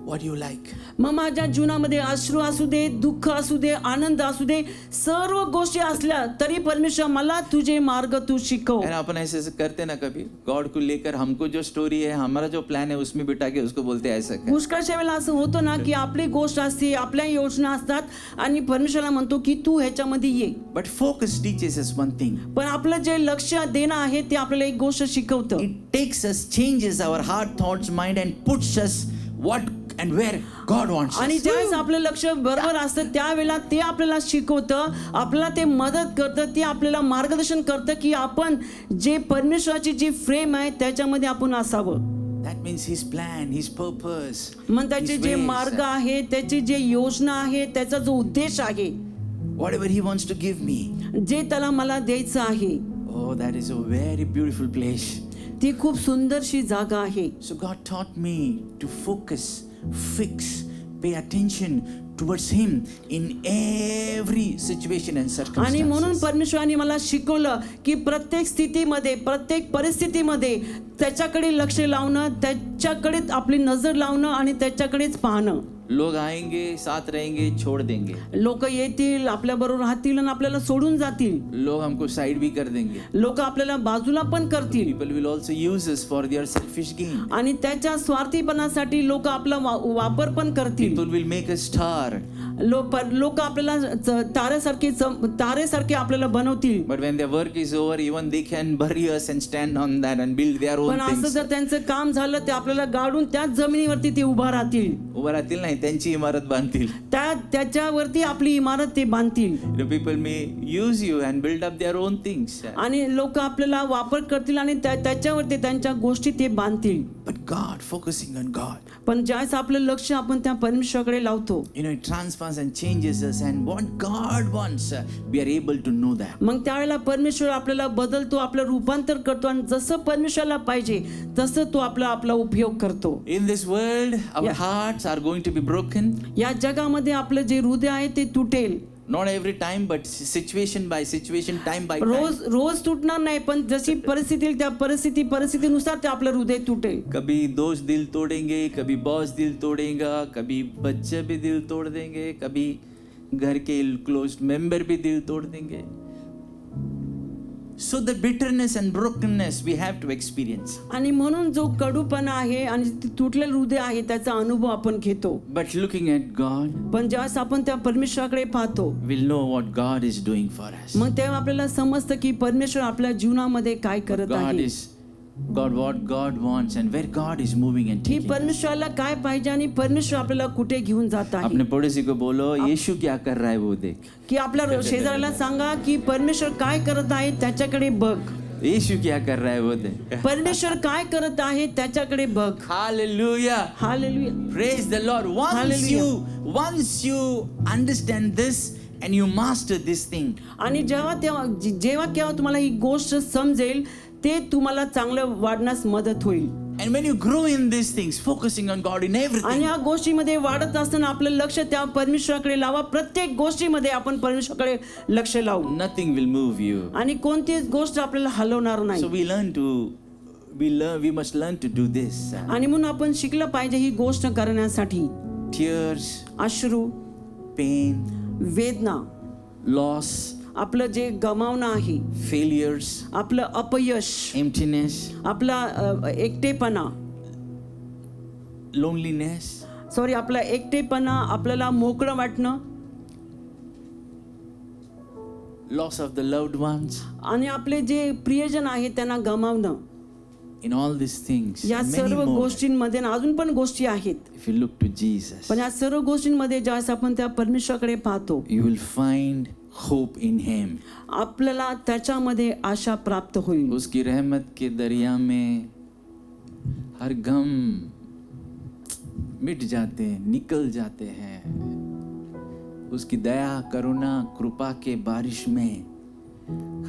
C: what you like.
D: मग माझ्या जीवनामध्ये अश्रू असू दे, दुःख असू दे, आनंद असू दे, सर्व गोष्टी असल्या तरी परमेश्वर मला तुझे मार्ग तू शिकव.
C: और अपन ऐसे ऐसे करते ना कभी गॉड को लेकर, हमको जो स्टोरी है, हमारा जो प्लान है उसमें बिठा के उसको बोलते हैं ऐसा कर.
D: पुष्कळशा वेळेला असं होतं ना की आपली गोष्ट असते, आपल्या योजना असतात आणि परमेश्वराला म्हणतो की तू ह्याच्यामध्ये ये.
C: But focus teaches us one thing.
D: पण आपलं जे लक्ष देणं आहे ते आपल्याला एक गोष्ट शिकवतं.
C: It takes us, changes our heart, thoughts, mind and puts us what and where God wants
D: आणि
C: us.
D: ज्यावेळेस आपलं लक्ष बरोबर असतं त्यावेळेला ते आपल्याला शिकवतं, आपल्याला ते मदत करतं, ते आपल्याला मार्गदर्शन करतं की आपण जे परमेश्वराची जी फ्रेम आहे त्याच्यामध्ये आपण असावं.
C: That means His plan, His purpose.
D: मग त्याचे
C: His
D: जे
C: ways.
D: मार्ग आहे, त्याची जे योजना आहे, त्याचा जो उद्देश आहे,
C: Whatever He wants to give me.
D: जे त्याला मला द्यायचं आहे,
C: Oh, that is a very beautiful place.
D: ती खूप सुंदरशी जागा आहे.
C: So God taught me to focus, fix, pay attention towards Him in every situation and
D: आणि म्हणून
C: circumstance.
D: परमेश्वराने मला शिकवलं की प्रत्येक स्थितीमध्ये, प्रत्येक परिस्थितीमध्ये त्याच्याकडे लक्ष लावणं, त्याच्याकडे आपली नजर लावणं आणि त्याच्याकडेच पाहणं.
C: लोग आएंगे, साथ रहेंगे, छोड़ देंगे.
D: लोक येतील, आपल्या बरोबर राहतील आणि आपल्याला सोडून जातील.
C: लोग हमको साइड भी कर देंगे.
D: लोक आपल्याला बाजूला पण करतील
C: People will also use us for their selfish gain.
D: आणि त्याच्या स्वार्थीपणासाठी लोक आपला वापर पण करतील.
C: People will make us star.
D: लोक आपल्याला तारेसारखे आपल्याला बनवतील.
C: But when their work is over, even they can bury us and stand on that and build their own
D: पण असं
C: things.
D: जर त्यांचं काम झालं ते आपल्याला गाडून त्याच जमिनीवरती ते उभा राहतील,
C: उभं राहतील नाही, त्यांची इमारत बांधतील.
D: त्याच्यावरती आपली इमारत ते बांधतील.
C: People may use you and build up their own things.
D: आणि लोक आपल्याला वापर करतील आणि त्याच्यावरती त्यांच्या गोष्टी ते बांधतील.
C: But God, focusing on God.
D: पण ज्यावेळेस आपलं लक्ष आपण त्या परमेश्वराकडे लावतो,
C: It transforms and changes us, and what God wants, we are able to know that.
D: मग त्यावेळेला परमेश्वर आपल्याला बदलतो, आपलं रूपांतर करतो आणि जसं परमेश्वराला पाहिजे तसं तो आपला उपयोग करतो.
C: In this world, our
D: Yeah.
C: hearts are going to be broken.
D: या जगामध्ये आपलं जे हृदय आहे ते तुटेल.
C: Not every time, but situation by situation, time by time.
D: रोज तुटणार नाही, पण जशी परिस्थिती येईल त्या परिस्थितीनुसार ते आपलं हृदय तुटेल.
C: कभी दोस्त दिल तोड़ेंगे, कभी बॉस दिल तोड़ेगा, कभी बच्चे भी दिल तोड़ देंगे, कभी घर के क्लोज मेंबर भी दिल तोड़ देंगे. So the bitterness and brokenness we have to experience.
D: आणि म्हणून जो कडूपणा आहे आणि ते तुटलेलं हृदय आहे त्याचा अनुभव आपण घेतो.
C: But looking at God,
D: पण ज्यावेळेस आपण त्या परमेश्वराकडे पाहतो,
C: we'll know what God is doing for us.
D: मग तेव्हा आपल्याला समजतं की परमेश्वर आपल्या जीवनामध्ये काय करत आहे,
C: what God wants and where God is moving and
D: की
C: taking us.
D: परमेश्वराला काय पाहिजे आणि परमेश्वर आपल्याला कुठे घेऊन जात आहे.
C: अपने पड़ोसी को बोलो, यीशु क्या कर रहा है वो देख.
D: की आपल्या शेजाऱ्याला सांगा की परमेश्वर काय करत आहे त्याच्याकडे बघ.
C: यीशु क्या कर रहा है वो देख.
D: परमेश्वर काय करत आहे त्याच्याकडे बघ.
C: Hallelujah.
D: Hallelujah.
C: Praise the Lord.
D: Hallelujah.
C: Once you understand this and you master this thing,
D: आणि जेव्हा केव्हा तुम्हाला ही गोष्ट समजेल ते तुम्हाला चांगलं वाढण्यास मदत होईल.
C: and when you grow in these things, focusing on God in
D: आणि
C: everything,
D: ह्या गोष्टीमध्ये वाढत असताना आपलं लक्ष त्या परमेश्वराकडे लावा. प्रत्येक गोष्टीमध्ये आपण परमेश्वराकडे लक्ष लावू
C: nothing will move you.
D: आणि कोणतीच गोष्ट आपल्याला हलवणार
C: So
D: नाही.
C: we must learn to do this.
D: आणि म्हणून आपण शिकलं पाहिजे ही गोष्ट करण्यासाठी.
C: Tears,
D: अश्रू,
C: pain,
D: वेदना,
C: loss,
D: आपलं जे गमावणं आहे,
C: failures,
D: आपलं अपयश,
C: emptiness,
D: आपला एकटेपणा,
C: loneliness,
D: आपला एकटेपणा, आपल्याला मोकळं वाटणं
C: loss of the loved ones.
D: आणि आपले जे प्रियजन आहेत त्यांना गमावणं.
C: In all these things,
D: या
C: many
D: सर्व
C: more,
D: गोष्टींमध्ये ना अजून पण गोष्टी आहेत,
C: if you look to Jesus,
D: पण या सर्व गोष्टींमध्ये ज्यावेळेस आपण त्या परमेश्वराकडे पाहतो,
C: you will find hope in Him.
D: आपल्याला त्याच्यामध्ये आशा प्राप्त होईल.
C: उसकी रहमत के दरिया में हर गम मिट जाते हैं, निकल जाते हैं. उसकी दया, करुणा, कृपा के बारिश में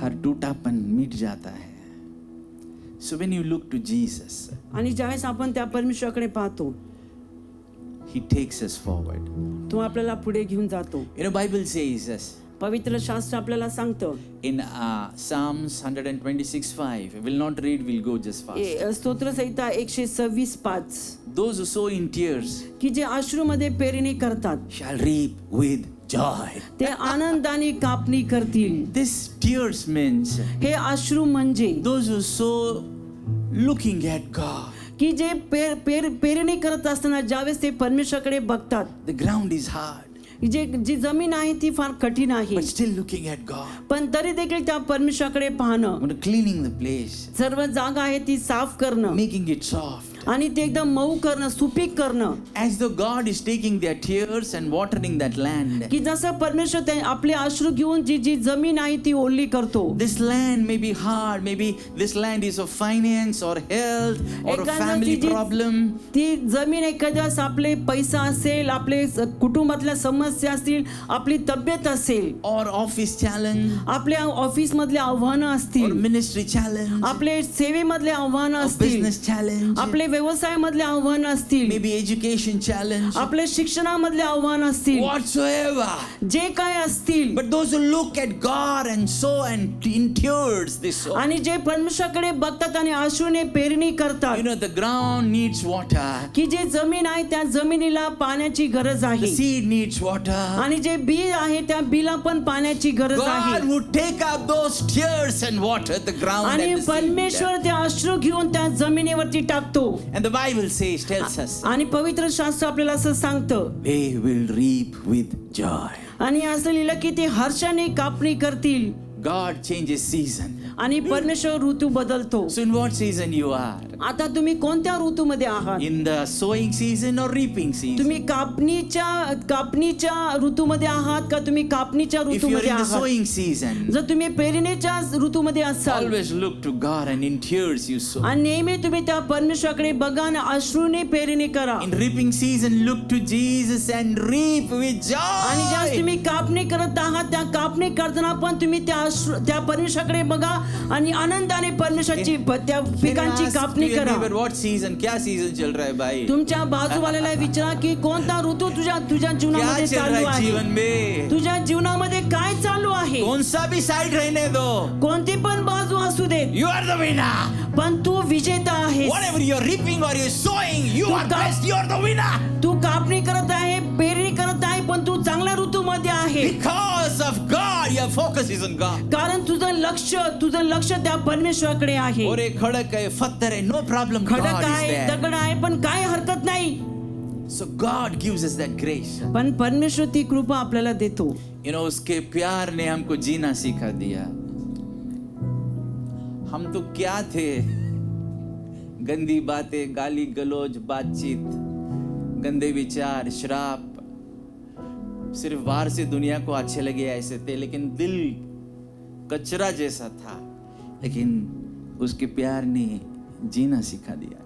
C: हर टूटापन मिट जाता है. So when you look to Jesus,
D: आणि ज्यावेळेस आपण त्या परमेश्वराकडे पाहतो,
C: He takes us forward.
D: तो आपल्याला पुढे घेऊन जातो.
C: You know, Bible says us
D: पवित्र शास्त्र आपल्याला सांगतं,
C: in Psalms 126:5. I will not read, we'll go just fast.
D: स्तोत्रसंहिता 126:5,
C: Those who sow in tears
D: की जे अश्रूमध्ये पेरणी करतात
C: shall reap with joy.
D: ते आनंदाने कापणी करतील.
C: This tears means
D: हे अश्रू म्हणजे
C: those who sow looking at God.
D: की जे पेरणी करत असताना ज्यावेळेस ते परमेश्वराकडे बघतात,
C: The ground is hard,
D: जी जमीन आहे ती फार कठीण आहे,
C: but still looking at God.
D: पण तरी देखील त्या परमेश्वराकडे पाहणं,
C: Cleaning the place,
D: सर्व जागा आहे ती साफ करणं
C: making it soft.
D: आणि ते एकदम मऊ करणं, सुपीक करणं,
C: As though God is taking their tears and watering that land.
D: की जसं परमेश्वर आपले अश्रू घेऊन जी जमीन आहे ती ओली करतो.
C: This land may be hard, maybe this land is of finance or health or a
D: एखाद्या
C: family problem.
D: ती जमीन एखाद्या आपले पैसा असेल, आपले कुटुंबातल्या समस्या असतील, आपली तब्येत असेल,
C: Or office challenge,
D: आपल्या ऑफिस मधले आव्हानं
C: or
D: असतील,
C: ministry challenge,
D: आपले सेवेमधले आव्हानं
C: or
D: असतील,
C: business challenge,
D: आपले व्यवसायामधले आव्हानं असतील,
C: maybe education challenge,
D: आपले शिक्षणामधले आव्हानं असतील,
C: whatsoever.
D: जे काय असतील.
C: But those who look at God and sow and in tears, they sow.
D: आणि जे परमेश्वराकडे बघतात आणि अश्रूने पेरणी करतात,
C: You know, the ground needs water,
D: की जे जमीन आहे त्या जमिनीला पाण्याची गरज
C: the
D: आहे,
C: seed needs water.
D: आणि जे बी आहे त्या बीला पण पाण्याची गरज
C: God
D: आहे.
C: would take up those tears and water the ground
D: आणि
C: and the seed.
D: परमेश्वर ते अश्रू घेऊन त्या जमिनीवरती टाकतो.
C: And the Bible tells us,
D: आणि पवित्र शास्त्र आपल्याला असं सांगतं,
C: they will reap with joy.
D: आणि असं लिहिलं की ते हर्षाने कापणी करतील.
C: God changes season.
D: आणि परमेश्वर ऋतू बदलतो.
C: So in what season you are?
D: आता तुम्ही कोणत्या ऋतूमध्ये आहात?
C: In the sowing season or reaping season?
D: तुम्ही कापणीच्या ऋतूमध्ये आहात का तुम्ही कापणीच्या
C: If you are
D: ऋतूमध्ये
C: in the
D: आहात?
C: sowing season,
D: जर तुम्ही पेरणीच्या ऋतूमध्ये असाल
C: always look to God and in tears you sow.
D: आणि नेहमी तुम्ही त्या परमेश्वराकडे बघा आणि अश्रूने पेरणी करा.
C: In reaping season, look to Jesus and reap with
D: आणि ज्यावेळेस
C: joy.
D: तुम्ही कापणी करत आहात त्या कापणी करताना पण तुम्ही त्या परमेश्वराकडे बघा आणि आनंदाने परमेश्वराची त्या
C: Can you
D: पिकांची
C: ask
D: कापणी
C: your
D: करा.
C: neighbor, what season? क्या season चल रहा है भाई?
D: तुमच्या बाजूवाल्याला विचारा की कोणता ऋतू तुझ्या
C: क्या
D: जीवनामध्ये
C: चल रहा
D: चालू
C: है जीवन
D: आहे.
C: में?
D: तुझ्या जीवनामध्ये काय चालू आहे?
C: कौन सा भी साइड रहने दो.
D: कोणती पण बाजू असू दे,
C: You are the winner.
D: पण तू विजेता आहेस.
C: Whatever you're reaping or you're sowing, you
D: Tu
C: are
D: का-
C: blessed. You are the winner.
D: तू कापणी करत आहे, पेरणी करत आहे, पण तू चांगल्या ऋतूमध्ये आहे.
C: Because of God, your focus is on God.
D: कारण तुझं लक्ष त्या परमेश्वराकडे आहे.
C: और एक खड़क है, पत्थर है, no problem. God
D: खडक
C: is
D: आहे,
C: there.
D: दगड आहे, पण काय हरकत नाही.
C: So God gives us that grace.
D: पण परमेश्वर ती कृपा आपल्याला देतो.
C: You know, उसके प्यार ने हमको जीना सिखा दिया. हम तो क्या थे? गंदी बातें, गाली गलौज, बातचीत, गंदे विचार, श्राप, सिर्फ बाहर से दुनिया को अच्छे लगे ऐसे थे, लेकिन दिल कचरा जैसा था. लेकिन उसके प्यार ने जीना सिखा दिया.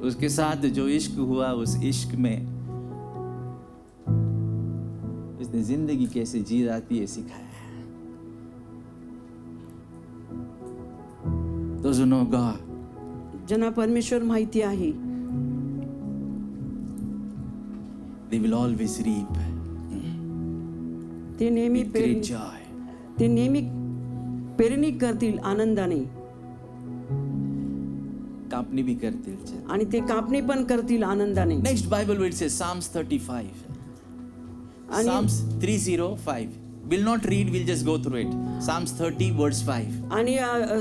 C: उसके साथ जो इश्क हुआ, उस इश्क में उसने जिंदगी कैसे जी जाती है सिखाया. Those who know God,
D: ज्यांना परमेश्वर माहिती आहे
C: they will always reap
D: ते नेहमी
C: with great joy.
D: ते नेहमी पेरणी करतील आनंदाने
C: कापणी भी करतील.
D: आणि ते कापणी पण करतील आनंदाने.
C: Next Bible verse says Psalms 35.
D: आणि
C: Psalms 305. We'll not read, we'll just go through it. Psalms 30 verse 5.
D: आणि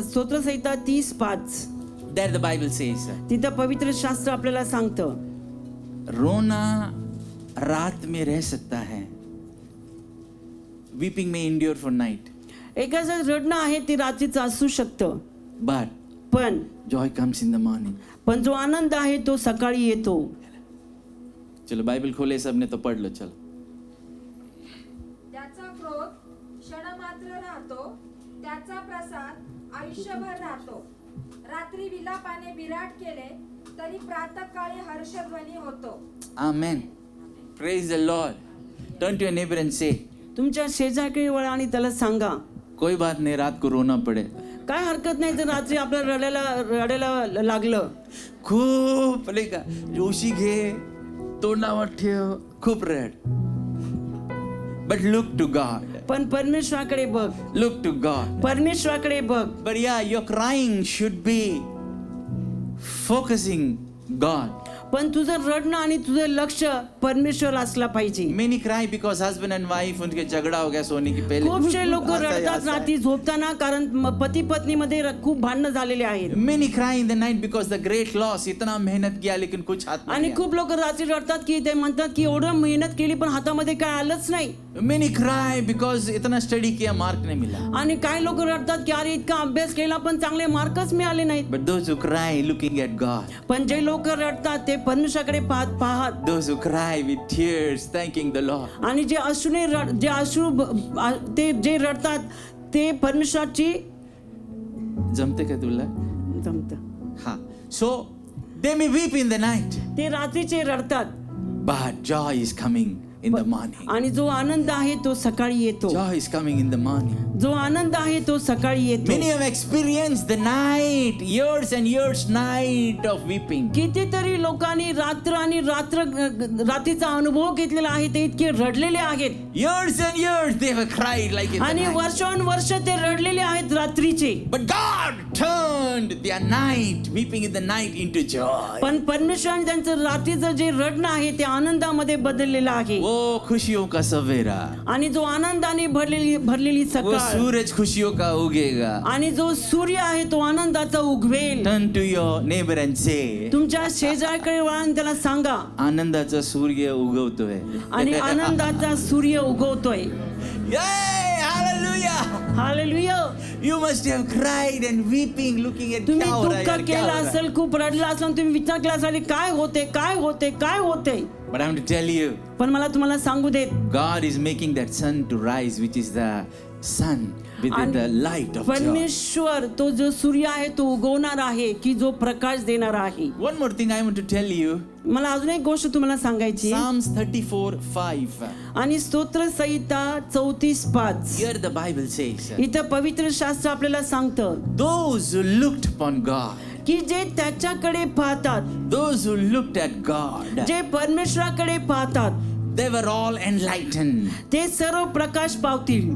D: स्तोत्रसंहिता 30:5
C: There the Bible says,
D: तिथं पवित्र शास्त्र आपल्याला सांगतं,
C: रोना रात में रह सकता है, weeping may endure for night,
D: एकाचं रडणं आहे ते रात्रीचं असू शकतं,
C: but
D: पण
C: joy comes in the morning.
D: जो आनंद आहे तो सकाळी येतो.
C: चलो बाइबल खोले सबने तो पढ़ लो चलो.
B: त्याचा क्रोध क्षणमात्र राहतो, त्याचा प्रसाद आयुष्यभर राहतो. रात्री विलापाने विराट केले तरी प्रातःकाळी हर्षध्वनी होतो.
C: Amen. Praise the Lord. Turn to your neighbor and say,
D: तुमच्या शेजारकडे वळा आणि त्याला सांगा,
C: कोई बात नहीं, रात को रोना पड़े.
D: काय हरकत नाही जर रात्री आपल्याला रडायला लागलं.
C: खूप नाही का जोशी घे, तोंडावर ठेव, खूप रड. But look to God.
D: पण परमेश्वराकडे बघ,
C: Look to God.
D: परमेश्वराकडे बघ.
C: But yeah, your crying should be focusing God.
D: पण तुझं रडणं आणि तुझं लक्ष परमेश्वर असला पाहिजे.
C: Many cry because husband and wife उनके झगड़ा हो गया सोने की पहले.
D: खूपशे लोक रडतात रात्री झोपताना, कारण पती पत्नी मध्ये खूप भांडणं झालेले आहेत.
C: Many cry in the night because the great loss. इतना मेहनत किया लेकिन कुछ हाथ में
D: आणि
C: नहीं
D: खूप लोक रात्री रडतात की ते म्हणतात की एवढं मेहनत केली पण हातामध्ये काय आलंच नाही.
C: आया. Many cry because इतना स्टडी किया मार्क नहीं मिला.
D: आणि काही लोक रडतात की अरे इतका अभ्यास केला पण चांगले मार्कच मिळाले नाहीत.
C: But those who cry looking at God.
D: पण जे लोक रडतात ते परमेश्वराकडे पाहत
C: Those who cry with tears thanking the Lord.
D: आणि जे जे रडतात ते परमेश्वराची
C: जमते का तुला?
D: जमत.
C: हाँ. So they may weep in the night,
D: ते रात्रीचे रडतात,
C: but joy is coming in the morning.
D: आणि जो आनंद आहे तो सकाळी येतो.
C: Joy is coming in the morning.
D: जो आनंद आहे तो सकाळी येतो.
C: Many have experienced the night, years and years night of weeping.
D: कितीतरी लोकांनी रात्र आणि रात्रीचा अनुभव घेतलेला आहे, ते इतके रडलेले आहेत.
C: Years and years they have cried like in the
D: आणि
C: night.
D: वर्षानुवर्ष ते रडलेले आहेत रात्रीचे.
C: But God turned their night, weeping in the night, into joy.
D: पण परमेश्वराने त्यांचं रात्रीचं जे रडणं आहे ते आनंदामध्ये बदललेलं आहे.
C: वो खुशियों का सवेरा,
D: आणि जो आनंदाने भरलेली
C: वो
D: सकाळ,
C: सूरज खुशियों का उगेगा.
D: आणि जो सूर्य आहे तो आनंदाचा उगवेल.
C: Turn to your neighbor and say,
D: तुमच्या शेजारकडे वळा आणि त्याला सांगा,
C: आनंदाचा सूर्य उगवतोय.
D: आणि आनंदाचा सूर्य उगवतोय.
C: Yay! Hallelujah!
D: Hallelujah.
C: You must have cried and weeping, looking at
D: तुम्ही
C: क्या हो रहा है
D: दुःख
C: यार, क्या
D: केलं
C: हो रहा है?
D: असेल, खूप रडला असेल, तुम्ही विचार केला असेल काय होते काय होते काय होते.
C: But I want to tell you,
D: पण मला तुम्हाला सांगू देत,
C: God is making that sun to rise, which is the sun with the light of joy.
D: परमेश्वर तो जो सूर्य आहे तो उगवणार आहे, की जो प्रकाश देणार आहे.
C: One more thing I want to tell you,
D: मला अजून एक गोष्ट तुम्हाला सांगायची.
C: Psalms 34:5.
D: आणि स्तोत्र संहिता 34:5
C: Here the Bible says,
D: इथं पवित्र शास्त्र आपल्याला सांगतं
C: those who looked upon God,
D: की जे त्याच्याकडे पाहतात,
C: those who looked at God,
D: जे परमेश्वराकडे पाहतात,
C: they were all enlightened.
D: ते सर्व प्रकाश पावतील.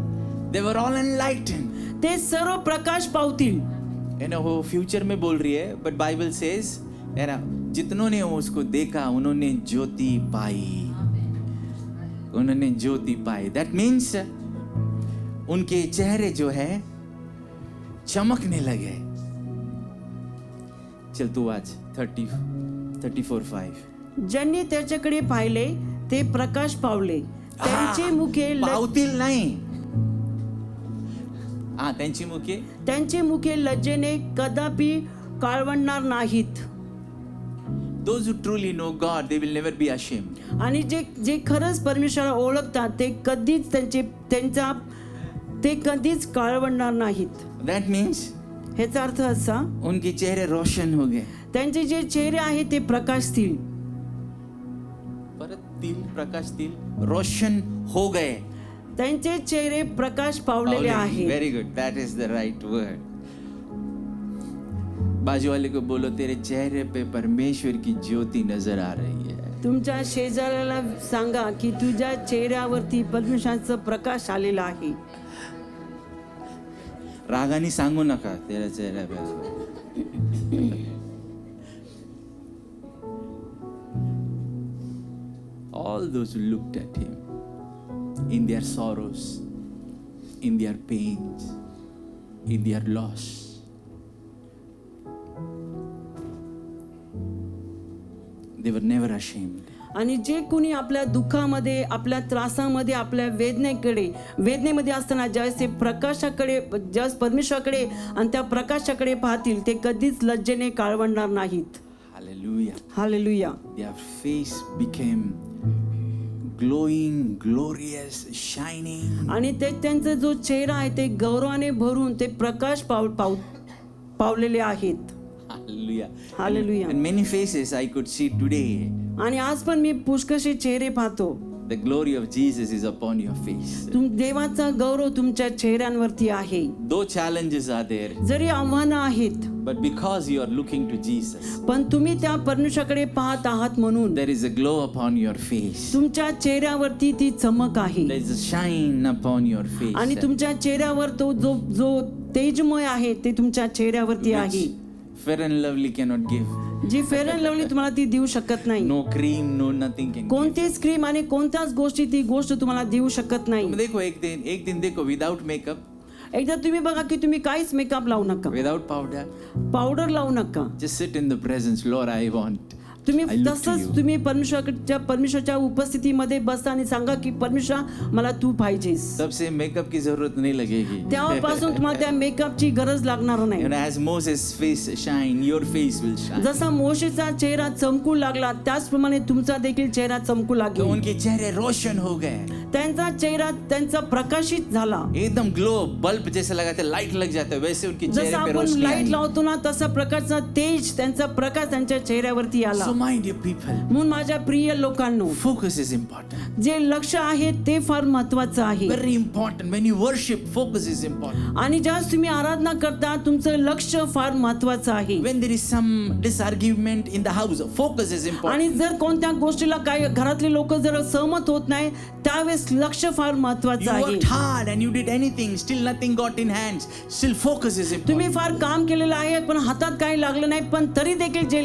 C: They were all enlightened.
D: ते सर्व प्रकाश पावतील.
C: You know, वो फ्यूचर में बोल रही है, but Bible says, है ना, जितनों ने उसको देखा उन्होंने ज्योति पाई. उन्होंने ज्योति पाई. That means उनके चेहरे जो है चमकने लगे. चल तू आज 34:5.
D: ज्यांनी त्याच्याकडे पाहिले ते प्रकाश पावले. त्यांचे मुखे
C: पावतील नाही. हा, त्यांची मुखे
D: लज्जेने कदापि काळवणार नाहीत.
C: Those who truly know God, they will never be ashamed.
D: आणि जे खरंच परमेश्वराला ओळखतात ते कधीच काळवणार नाहीत.
C: That means
D: ह्याचा अर्थ असा,
C: उनके चेहरे रोशन हो गए.
D: त्यांचे जे चेहरे आहेत ते प्रकाशतील.
C: प्रकाशतील, रोशन हो गए.
D: त्यांचे चेहरे प्रकाश पावलेले आहेत.
C: Very good, that is the right word. बाजू वाले को बोलो, तेरे चेहरे पे परमेश्वर की ज्योति नजर आ रही है.
D: तुमच्या शेजाऱ्याला सांगा की तुझ्या चेहऱ्यावरती परमेश्वराचा प्रकाश आलेला आहे.
C: रागाने सांगू नका, तेरा चेहरा पे. All those who looked at him, in their sorrows, in their pains, in their loss. They were never ashamed.
D: आणि जे कोणी आपल्या दुःखामध्ये, आपल्या त्रासामध्ये, आपल्या वेदनेमध्ये असताना ज्यावेळेस ते प्रकाशाकडे, ज्यावेळेस परमेश्वराकडे आणि त्या प्रकाशाकडे पाहतील, ते कधीच लज्जेने काळवंडणार नाहीत.
C: Hallelujah.
D: Hallelujah.
C: Their face became glowing, glorious, shining.
D: आणि ते त्यांचा जो चेहरा आहे ते गौरवाने भरून ते प्रकाश पावलेले आहेत.
C: Hallelujah.
D: Hallelujah.
C: And many faces I could see today.
D: आणि आज पण मी पुष्कळसे चेहरे पाहतो.
C: The glory of Jesus is upon your face.
D: देवाचा गौरव तुमच्या चेहऱ्यांवरती आहे.
C: Though challenges are there,
D: जरी आव्हानं आहेत,
C: but because you are looking to Jesus,
D: पण तुम्ही त्या परमेश्वराकडे पाहत आहात म्हणून
C: there is a glow upon your face.
D: तुमच्या चेहऱ्यावरती ती चमक आहे.
C: There is a shine upon your face.
D: आणि तुमच्या चेहऱ्यावर तो जो तेजमय आहे ते तुमच्या चेहऱ्यावरती आहे.
C: Fair and Lovely cannot give.
D: जी फेअर अँड लवली तुम्हाला ती देऊ शकत नाही.
C: No cream, no nothing can give.
D: कोणतीच क्रीम आणि कोणत्याच गोष्टी ती गोष्ट तुम्हाला देऊ शकत नाही.
C: देखो एक दिन देखो without makeup,
D: एकदा तुम्ही बघा की तुम्ही काहीच मेकअप लावू नका,
C: without powder,
D: पावडर लावू नका.
C: just sit in the presence. Lord, I want.
D: तुम्ही
C: I look to
D: तसंच
C: you.
D: तुम्ही परमेश्वराच्या उपस्थितीमध्ये बसता आणि सांगा की परमेश्वरा मला तू पाहिजेस.
C: तब से मेकअप की जरूरत नहीं लगेगी.
D: तेव्हापासून तुम्हाला त्या मेकअपची गरज लागणार नाही.
C: You know, as Moses' face shine, your face will shine.
D: जसा मोशेचा चेहरा चमकू लागला त्याचप्रमाणे तुमचा देखील चेहरा चमकू
C: तो
D: लागेल.
C: उनके चेहरे रोशन हो गए,
D: त्यांचा चेहरा त्यांचा प्रकाशित झाला.
C: एकदम ग्लो, बल्ब जैसे लगाते लाइट लग जाता है, वैसे उनके
D: जसं
C: चेहरे पे
D: आपण
C: रोशनी
D: लाईट
C: आई.
D: लावतो ना तसा प्रकारचा तेज, त्यांचा प्रकाश त्यांच्या चेहऱ्यावरती आला.
C: So my dear people,
D: म्हणून माझ्या प्रिय लोकांनो,
C: focus is important.
D: जे लक्ष आहे ते फार महत्वाचं आहे.
C: Very important. When you worship, focus is important.
D: आणि ज्यावेळेस तुम्ही आराधना करता तुमचं लक्ष फार महत्वाचं आहे.
C: When there is some disargument in the house, focus is important.
D: आणि जर कोणत्या गोष्टीला काय घरातले लोक जर सहमत होत नाही त्यावेळेस लक्ष फार महत्वाचं
C: You
D: आहे.
C: worked hard and you did anything, still nothing got in hands. Still focus is
D: तुम्ही
C: important.
D: फार काम केलेलं आहे पण हातात काही लागलं नाही, पण तरी देखील जे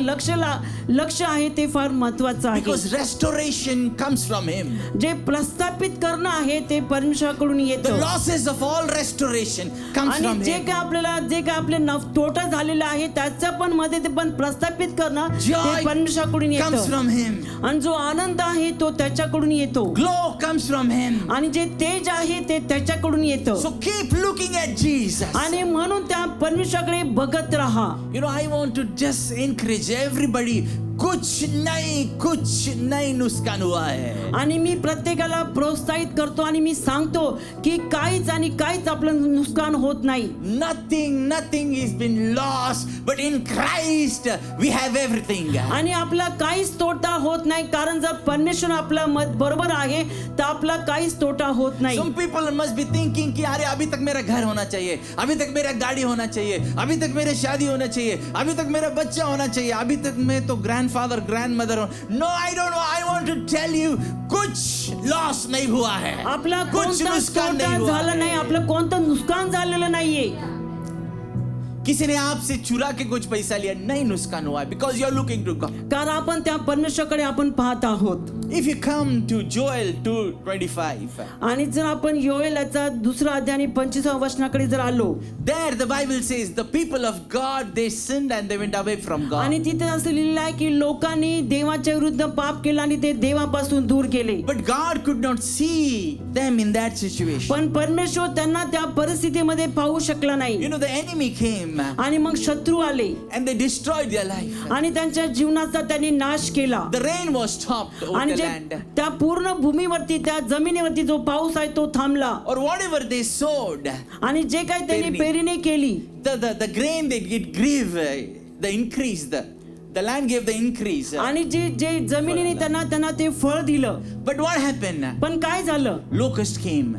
D: लक्ष आहे ते फार महत्वाचं आहे.
C: Because restoration comes from Him.
D: जे प्रस्थापित करणं आहे ते परमेश्वराकडून
C: The
D: येतं.
C: losses of all restoration comes
D: आणि
C: from
D: जे
C: Him.
D: काय आपले तोटा झालेला आहे त्याच्या पण मध्ये ते पण प्रस्थापित करणं
C: Joy
D: ते परमेश्वराकडून
C: comes
D: येतं.
C: from Him.
D: आणि जो आनंद आहे तो त्याच्याकडून येतो.
C: Glow comes from Him.
D: आणि जे तेज आहे ते त्याच्याकडून येतं.
C: So keep looking at Jesus.
D: आणि म्हणून त्या परमेश्वराकडे बघत राहा.
C: You know, I want to just encourage everybody. कुछ नहीं नुकसान हुआ है.
D: आणि मी प्रत्येकाला प्रोत्साहित करतो आणि मी सांगतो की काहीच आपलं नुकसान होत नाही.
C: Nothing is been lost, but in Christ we have everything.
D: आणि आपला काहीच तोटा होत नाही, कारण जर परमेश्वर आपला बरोबर आहे तर आपला काहीच तोटा होत नाही.
C: Some people must be thinking कि अरे अभी तक मेरा घर होना चाहिए, अभी तक मेरा गाड़ी होना चाहिए, अभी तक मेरे शादी होना चाहिए, अभी तक मेरा बच्चा होना चाहिए, अभी तक मैं तो ग्रैंडफादर ग्रैंडमदर हूं. No, I don't know. I want to tell you, कुछ लॉस नहीं हुआ है.
D: आपला
C: कुछ
D: कोणता
C: नुकसान
D: तोटा
C: नहीं हुआ
D: झालं नाही,
C: है.
D: आपलं कोणतं नुकसान झालेलं नाहीये.
C: किसी ने आपसे चुरा के कुछ पैसा लिया, नहीं नुकसान हुआ है, because you are looking to God.
D: कारण आपण त्या परमेश्वराकडे आपण पाहत आहोत.
C: If you come to Joel 2:25,
D: आणि जर आपण योएलाचा दुसरा अध्याय आणि 25व्या वचनाकडे जर आलो,
C: there the Bible says the people of God, they sinned and they went away from God.
D: आणि तिथे असं लिहिलं आहे की लोकांनी देवाच्या विरुद्ध पाप केलं आणि ते देवापासून दूर गेले.
C: But God could not see them in that situation.
D: पण परमेश्वर त्यांना त्या परिस्थितीमध्ये पाहू शकला नाही.
C: You know, the enemy came
D: आणि मग शत्रू आले
C: and they destroyed their life.
D: आणि त्यांच्या जीवनाचा त्यांनी नाश केला.
C: The rain was stopped over
D: आणि
C: the
D: जे
C: land.
D: त्या पूर्ण भूमीवरती, त्या जमिनीवरती जो पाऊस आहे तो थांबला.
C: Or whatever they sowed,
D: आणि जे काही त्यांनी
C: पेरणी.
D: पेरणी केली,
C: the grain they get grieve, the increase, the land gave the increase.
D: आणि जे जमिनीने त्यांना ते फळ दिलं.
C: But what happened?
D: पण काय झालं?
C: Locust came,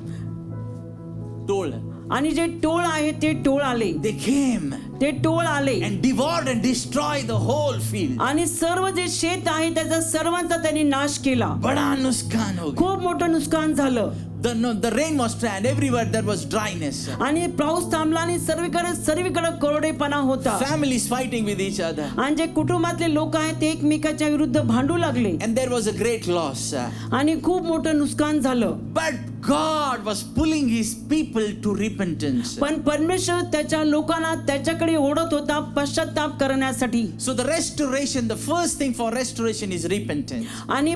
C: told,
D: आणि जे टोळ आहे ते टोळ आले.
C: they came
D: ते टोळ आले
C: and devoured and destroyed the whole field.
D: आणि सर्व जे शेत आहे त्याचा सर्वांचा त्यांनी नाश केला.
C: बड़ा नुकसान हो गया.
D: खूप मोठं नुकसान झालं.
C: The rain was dry and everywhere there was dryness.
D: आणि पाऊस थांबला आणि सर्वीकडे कोरडेपणा होता.
C: Families fighting with each other.
D: आणि जे कुटुंबातले लोक आहेत ते एकमेकाच्या विरुद्ध भांडू लागले
C: And there was a great loss.
D: आणि खूप मोठं नुकसान झालं.
C: But God was pulling his people to repentance.
D: पण परमेश्वर त्याच्या लोकांना त्याच्याकडे ओढत होता पश्चाताप करण्यासाठी.
C: So the restoration, the first thing for restoration is repentance.
D: आणि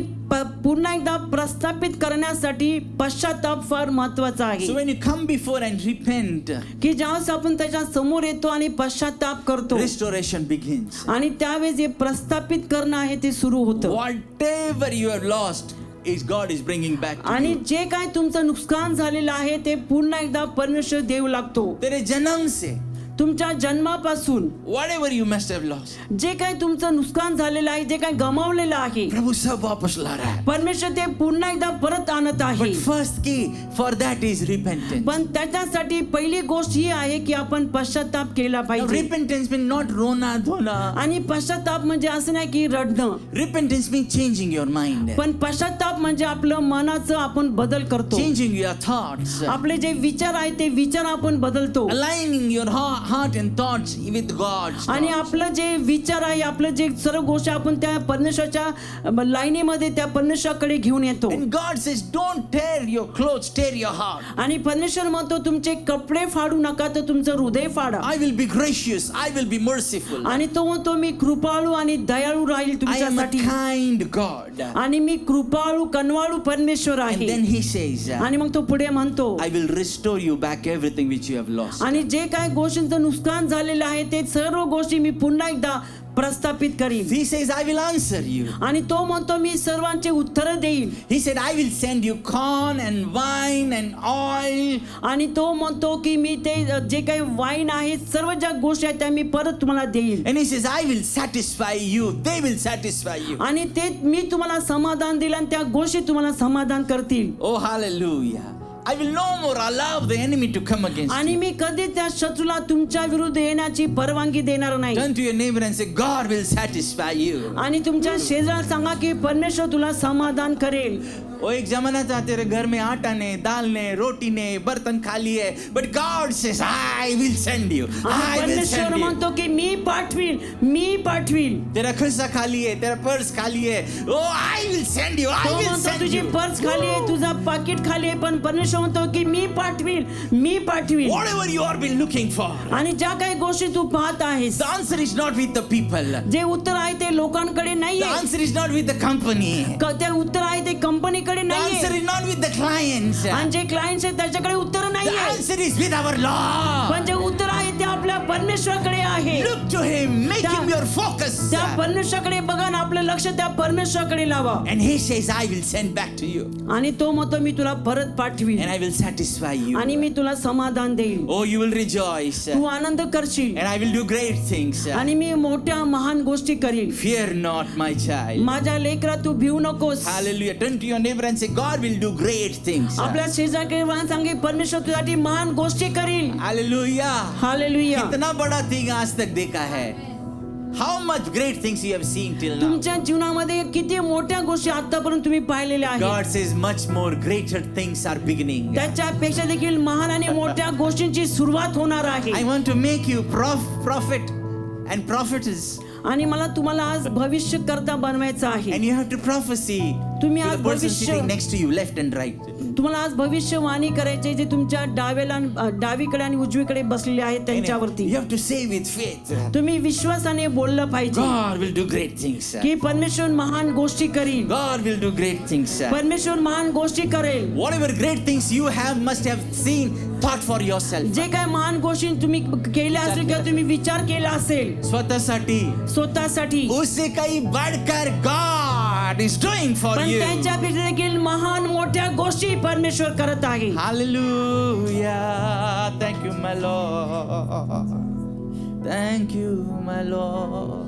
D: पुन्हा एकदा प्रस्थापित करण्यासाठी पश्चाताप फार महत्वाचा आहे.
C: So when you come before and repent,
D: की ज्यावेळेस आपण त्याच्या समोर येतो आणि पश्चाताप करतो
C: restoration begins.
D: आणि त्यावेळेस जे प्रस्थापित करणं आहे ते सुरू होतं.
C: Whatever you have lost is God is bringing back to
D: आणि
C: you.
D: जे काय तुमचं नुकसान झालेलं आहे ते पुन्हा एकदा परमेश्वर देऊ लागतो.
C: तेरे जन्म से
D: तुमच्या जन्मापासून
C: whatever you must have lost,
D: जे काय तुमचं नुकसान झालेलं आहे, जे काय गमावलेलं आहे,
C: प्रभु सब वापस ला रहा है.
D: परमेश्वर ते पुन्हा एकदा परत आणत आहे.
C: But first key for that is repentance.
D: पण त्याच्यासाठी पहिली गोष्ट ही आहे की आपण पश्चाताप केला
C: Now,
D: पाहिजे.
C: repentance means not rona dhona.
D: आणि पश्चाताप म्हणजे असं नाही की रडणं,
C: Repentance means changing your mind,
D: पण पश्चाताप म्हणजे आपलं मनाचं आपण बदल करतो.
C: changing your thoughts,
D: आपले जे विचार आहेत ते विचार आपण बदलतो.
C: aligning your heart and thoughts with God's
D: आणि
C: thoughts.
D: आपलं जे विचार आहे, आपलं जे सर्व गोष्ट आपण त्या परमेश्वराच्या लाईनीमध्ये त्या परमेश्वराकडे घेऊन येतो.
C: And God says, don't tear your clothes, tear your heart.
D: आणि परमेश्वर म्हणतो तुमचे कपडे फाडू नका तर तुमचं हृदय फाडा.
C: I will be gracious, I will be merciful.
D: आणि तो म्हणतो मी कृपाळू आणि दयाळू राहील
C: I am a
D: तुमच्यासाठी.
C: kind God.
D: आणि मी कृपाळू कनवाळू परमेश्वर
C: And
D: आहे.
C: then he says,
D: आणि मग तो पुढे म्हणतो
C: I will restore you back everything which you have lost.
D: आणि जे काय गोष्टींचं नुकसान झालेलं आहे ते सर्व गोष्टी मी पुन्हा एकदा प्रस्थापित करीन.
C: He says, I will answer you.
D: आणि तो म्हणतो मी सर्वांचे उत्तर देईन.
C: He said, I will send you corn and wine and oil.
D: आणि तो म्हणतो की मी ते जे काही वाईन आहे सर्व ज्या गोष्टी आहेत त्या मी परत तुम्हाला देईन.
C: And he says, I will satisfy you. They will satisfy you.
D: आणि ते मी तुम्हाला समाधान दिलं आणि त्या गोष्टी तुम्हाला समाधान करतील.
C: Oh, hallelujah. I will no more allow the enemy to come against
D: आणि
C: you.
D: मी कधी त्या शत्रूला तुमच्या विरुद्ध येण्याची परवानगी देणार नाही.
C: Turn to your neighbor and say, God will satisfy you.
D: आणि तुमच्या शेजाऱ्याला सांगा की परमेश्वर तुला समाधान करेल.
C: वो एक जमाना था तेरे घर में आटा ने, दाल ने, रोटी ने, बर्तन खाली है. But God says, I will send you. I will
D: परमेश्वर
C: send you.
D: म्हणतो की मी पाठवील.
C: तेरा खिस्सा खाली है, तेरा पर्स खाली है. Oh, I will send you. I
D: तो
C: will
D: म्हणतो
C: send
D: तुझी
C: you.
D: पर्स खाली आहे, तुझा पाकिट खाली आहे, पण परमेश्वर म्हणतो की मी पाठवील.
C: Whatever you have been looking for.
D: आणि ज्या काही गोष्टी तू पाहत आहेस,
C: The answer is not with the people.
D: जे उत्तर आहे ते लोकांकडे
C: The
D: नाहीये.
C: answer is not with the company.
D: ते उत्तर आहे ते कंपनीकडे
C: The answer
D: नाहीये.
C: is not with the clients.
D: आणि जे क्लायंट्स आहेत त्याच्याकडे उत्तर
C: The
D: नाहीये.
C: answer is with our Lord.
D: पण जे उत्तर आहे ते आपल्या परमेश्वराकडे आहे.
C: Look to Him. Make Him your focus.
D: त्या परमेश्वराकडे बघा ना, आपलं लक्ष त्या परमेश्वराकडे लावा.
C: And He says, I will send back to you.
D: आणि तो म्हणतो मी तुला परत पाठवीन
C: And I will satisfy you.
D: आणि मी तुला समाधान देईन.
C: Oh, you will rejoice.
D: तू आनंद करशील
C: And I will do great things.
D: आणि मी मोठ्या महान गोष्टी करीन.
C: Fear not, my child.
D: माझ्या लेकरा तू भिवू नकोस.
C: Hallelujah. Turn to your neighbor and say, God will do great things.
D: आपल्या शेजारी सांगे परमेश्वर तुझ्यासाठी महान गोष्टी करील.
C: Hallelujah.
D: हालेलुया.
C: कितना बड़ा thing आज तक देखा है. How much great things you have seen till now.
D: तुमच्या जीवनामध्ये किती मोठ्या गोष्टी आतापर्यंत तुम्ही पाहिलेल्या आहेत.
C: God says much more greater things are beginning.
D: त्याच्यापेक्षा देखील महान आणि मोठ्या गोष्टींची सुरुवात होणार आहे.
C: I want to make you prophet and prophetess.
D: आणि मला तुम्हाला आज भविष्य करता बनवायचं आहे.
C: And you have to prophesy
D: तुम्ही
C: to
D: आज
C: the person
D: भविष्य
C: sitting next to you, left and right.
D: तुम्हाला आज भविष्यवाणी करायचे जे तुमच्या डावीकडे आणि उजवीकडे बसलेले आहेत त्यांच्यावरती.
C: You have to say with faith,
D: तुम्ही विश्वासाने बोललं पाहिजे
C: God will do great things.
D: की परमेश्वर महान गोष्टी करील.
C: God will do great things.
D: परमेश्वर महान गोष्टी करेल.
C: Whatever great things you must have seen, thought for yourself.
D: जे काय महान गोष्टी तुम्ही केल्या असेल किंवा तुम्ही विचार केला असेल
C: स्वतःसाठी,
D: स्वतःसाठी,
C: उससे कहीं बढ़कर God is doing for
D: पण
C: you.
D: त्यांच्यापेक्षा देखील महान मोठ्या गोष्टी परमेश्वर करत आहे.
C: Hallelujah. Thank you, my Lord. Thank you, my Lord.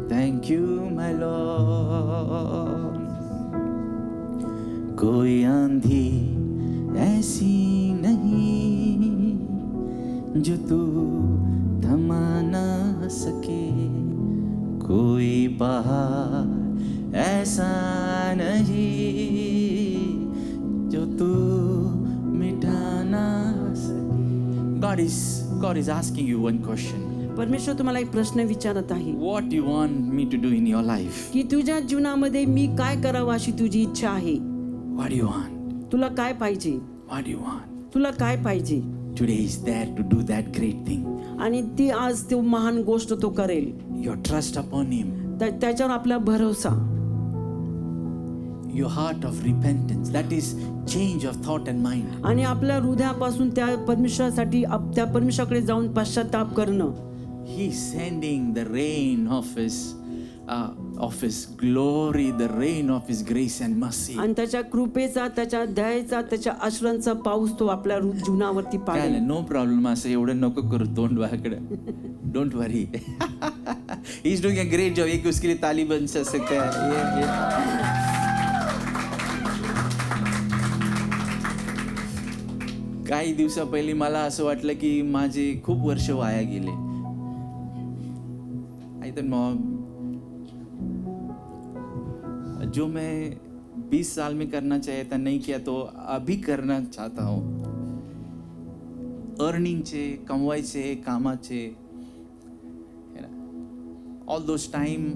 C: Thank you, my Lord. कोई आंधी ऐसी नहीं जो तू थमा ना सके, कोई बहार ऐसा नहीं जो तू मिटा ना सके. God is asking you one question.
D: परमेश्वर तुम्हाला एक प्रश्न विचारत आहे
C: What do you want me to do in your life?
D: की तुझ्या जीवनामध्ये मी काय करावं अशी तुझी इच्छा आहे.
C: What do you want?
D: तुला काय पाहिजे?
C: What do you want?
D: तुला काय पाहिजे?
C: Today is there to do that great thing.
D: आणि ती आज तो महान गोष्ट तो करेल.
C: Your trust upon Him.
D: त्याच्यावर आपला भरोसा.
C: Your heart of repentance. That is change of thought and mind.
D: आणि आपल्या हृदयापासून त्या परमेश्वरासाठी त्या परमेश्वराकडे जाऊन पश्चाताप करणं.
C: He is sending the rain of His glory, the rain of His grace and mercy.
D: आणि त्याच्या कृपेचा, त्याच्या दयेचा, त्याच्या आश्रयांचा पाऊस तो आपल्या जीवनावरती
C: काय
D: पाडेल.
C: नाही, नो प्रॉब्लेम. असं एवढं नको करू तोंड वाकडं. Don't worry. He is doing a great job. एक उसके लिए ताली बन सकते हैं. काही दिवसा पहिली मला असं वाटलं की माझे खूप वर्ष वाया गेले. आई तर जो मैं 20 साल में करना चाहिए था नहीं किया तो अभी करना चाहता हूँ. अर्निंगचे, कमवायचे, कामाचे, all those time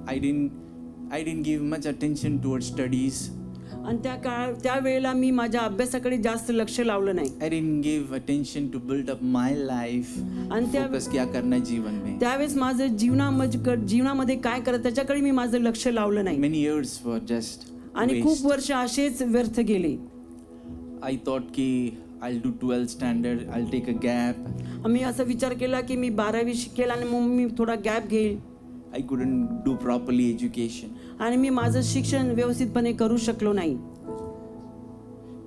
C: I didn't give much attention towards studies.
D: आणि त्यावेळेला मी माझ्या अभ्यासाकडे जास्त लक्ष लावलं नाही.
C: I didn't give attention to build up my life.
D: आणि
C: Focus क्या करना है जीवन में.
D: त्यावेळेस माझं जीवनामध्ये काय करत त्याच्याकडे मी माझं लक्ष लावलं नाही.
C: Many years were just
D: आणि खूप
C: waste.
D: वर्ष असेच व्यर्थ गेले.
C: I thought की I'll do 12th standard, I'll take a gap.
D: आम्ही असा विचार केला की मी 12वी शिकेल आणि मग मी थोडा गॅप घेईल.
C: I couldn't do properly education.
D: आणि मी माझं शिक्षण व्यवस्थितपणे करू शकलो नाही.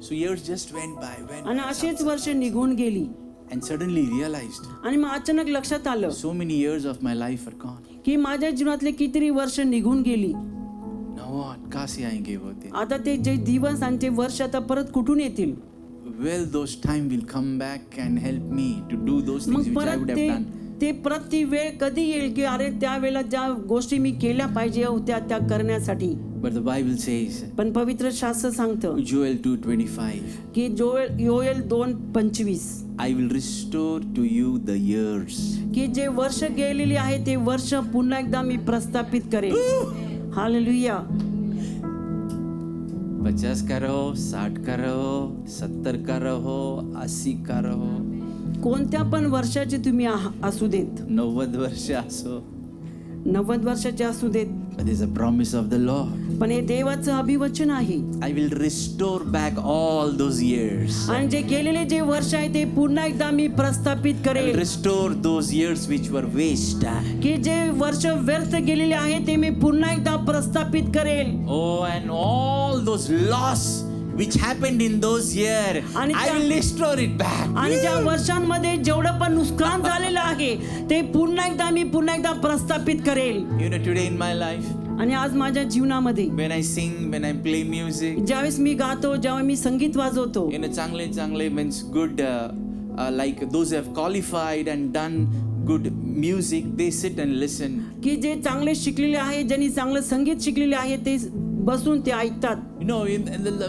C: So years just went by.
D: आणि असेच वर्ष निघून गेली.
C: And suddenly realized
D: आणि मग अचानक लक्षात आलं
C: so many years of my life are gone.
D: की माझ्या जीवनातले कितीतरी वर्ष निघून गेली.
C: Now what? कहाँ से आएंगे वो दिन?
D: आता ते जे दिवस आणि ते वर्ष आता परत कुठून येतील?
C: Well, those time will come back and help me to do those things
D: मग
C: which I
D: परत
C: would have done.
D: ते परत ती वेळ कधी येईल की अरे त्यावेळेला ज्या गोष्टी मी केल्या पाहिजे होत्या त्या करण्यासाठी.
C: But the Bible says,
D: पण पवित्र शास्त्र सांगतं
C: Joel 2:25,
D: की Joel 2:25
C: I will restore to you the years.
D: की जे वर्ष गेलेली आहे ते वर्ष पुन्हा एकदा मी प्रस्थापित करेन. हालेलुया.
C: 50 का रहो, 60 का रहो, 70 का रहो, 80 का रहो,
D: कोणत्या पण वर्षाचे तुम्ही असू देत,
C: 90 वर्ष असो.
D: 90 वर्षाचे असू देत,
C: But there's a promise of the Lord.
D: पण हे देवाचं अभिवचन आहे.
C: I will restore back all those years.
D: आणि जे गेलेले जे वर्ष आहे ते पुन्हा एकदा मी प्रस्थापित
C: I will
D: करेन.
C: restore those years which were waste.
D: की जे वर्ष व्यर्थ गेलेले आहे ते मी पुन्हा एकदा प्रस्थापित करेल.
C: Oh, and all those loss which happened in those years,
D: आणि
C: I will restore it back.
D: आणि ज्या वर्षांमध्ये जेवढं पण नुकसान झालेलं आहे ते पुन्हा एकदा प्रस्थापित करेल.
C: You know, today in my life,
D: आणि आज माझ्या जीवनामध्ये
C: when I sing, when I play music,
D: ज्यावेळेस मी गातो, जेव्हा मी संगीत वाजवतो,
C: you know, चांगले means good, like those who have qualified and done good music, they sit and listen.
D: की जे चांगले शिकलेले आहे, ज्यांनी चांगलं संगीत शिकलेले आहे ते बसून ते ऐकतात.
C: You know,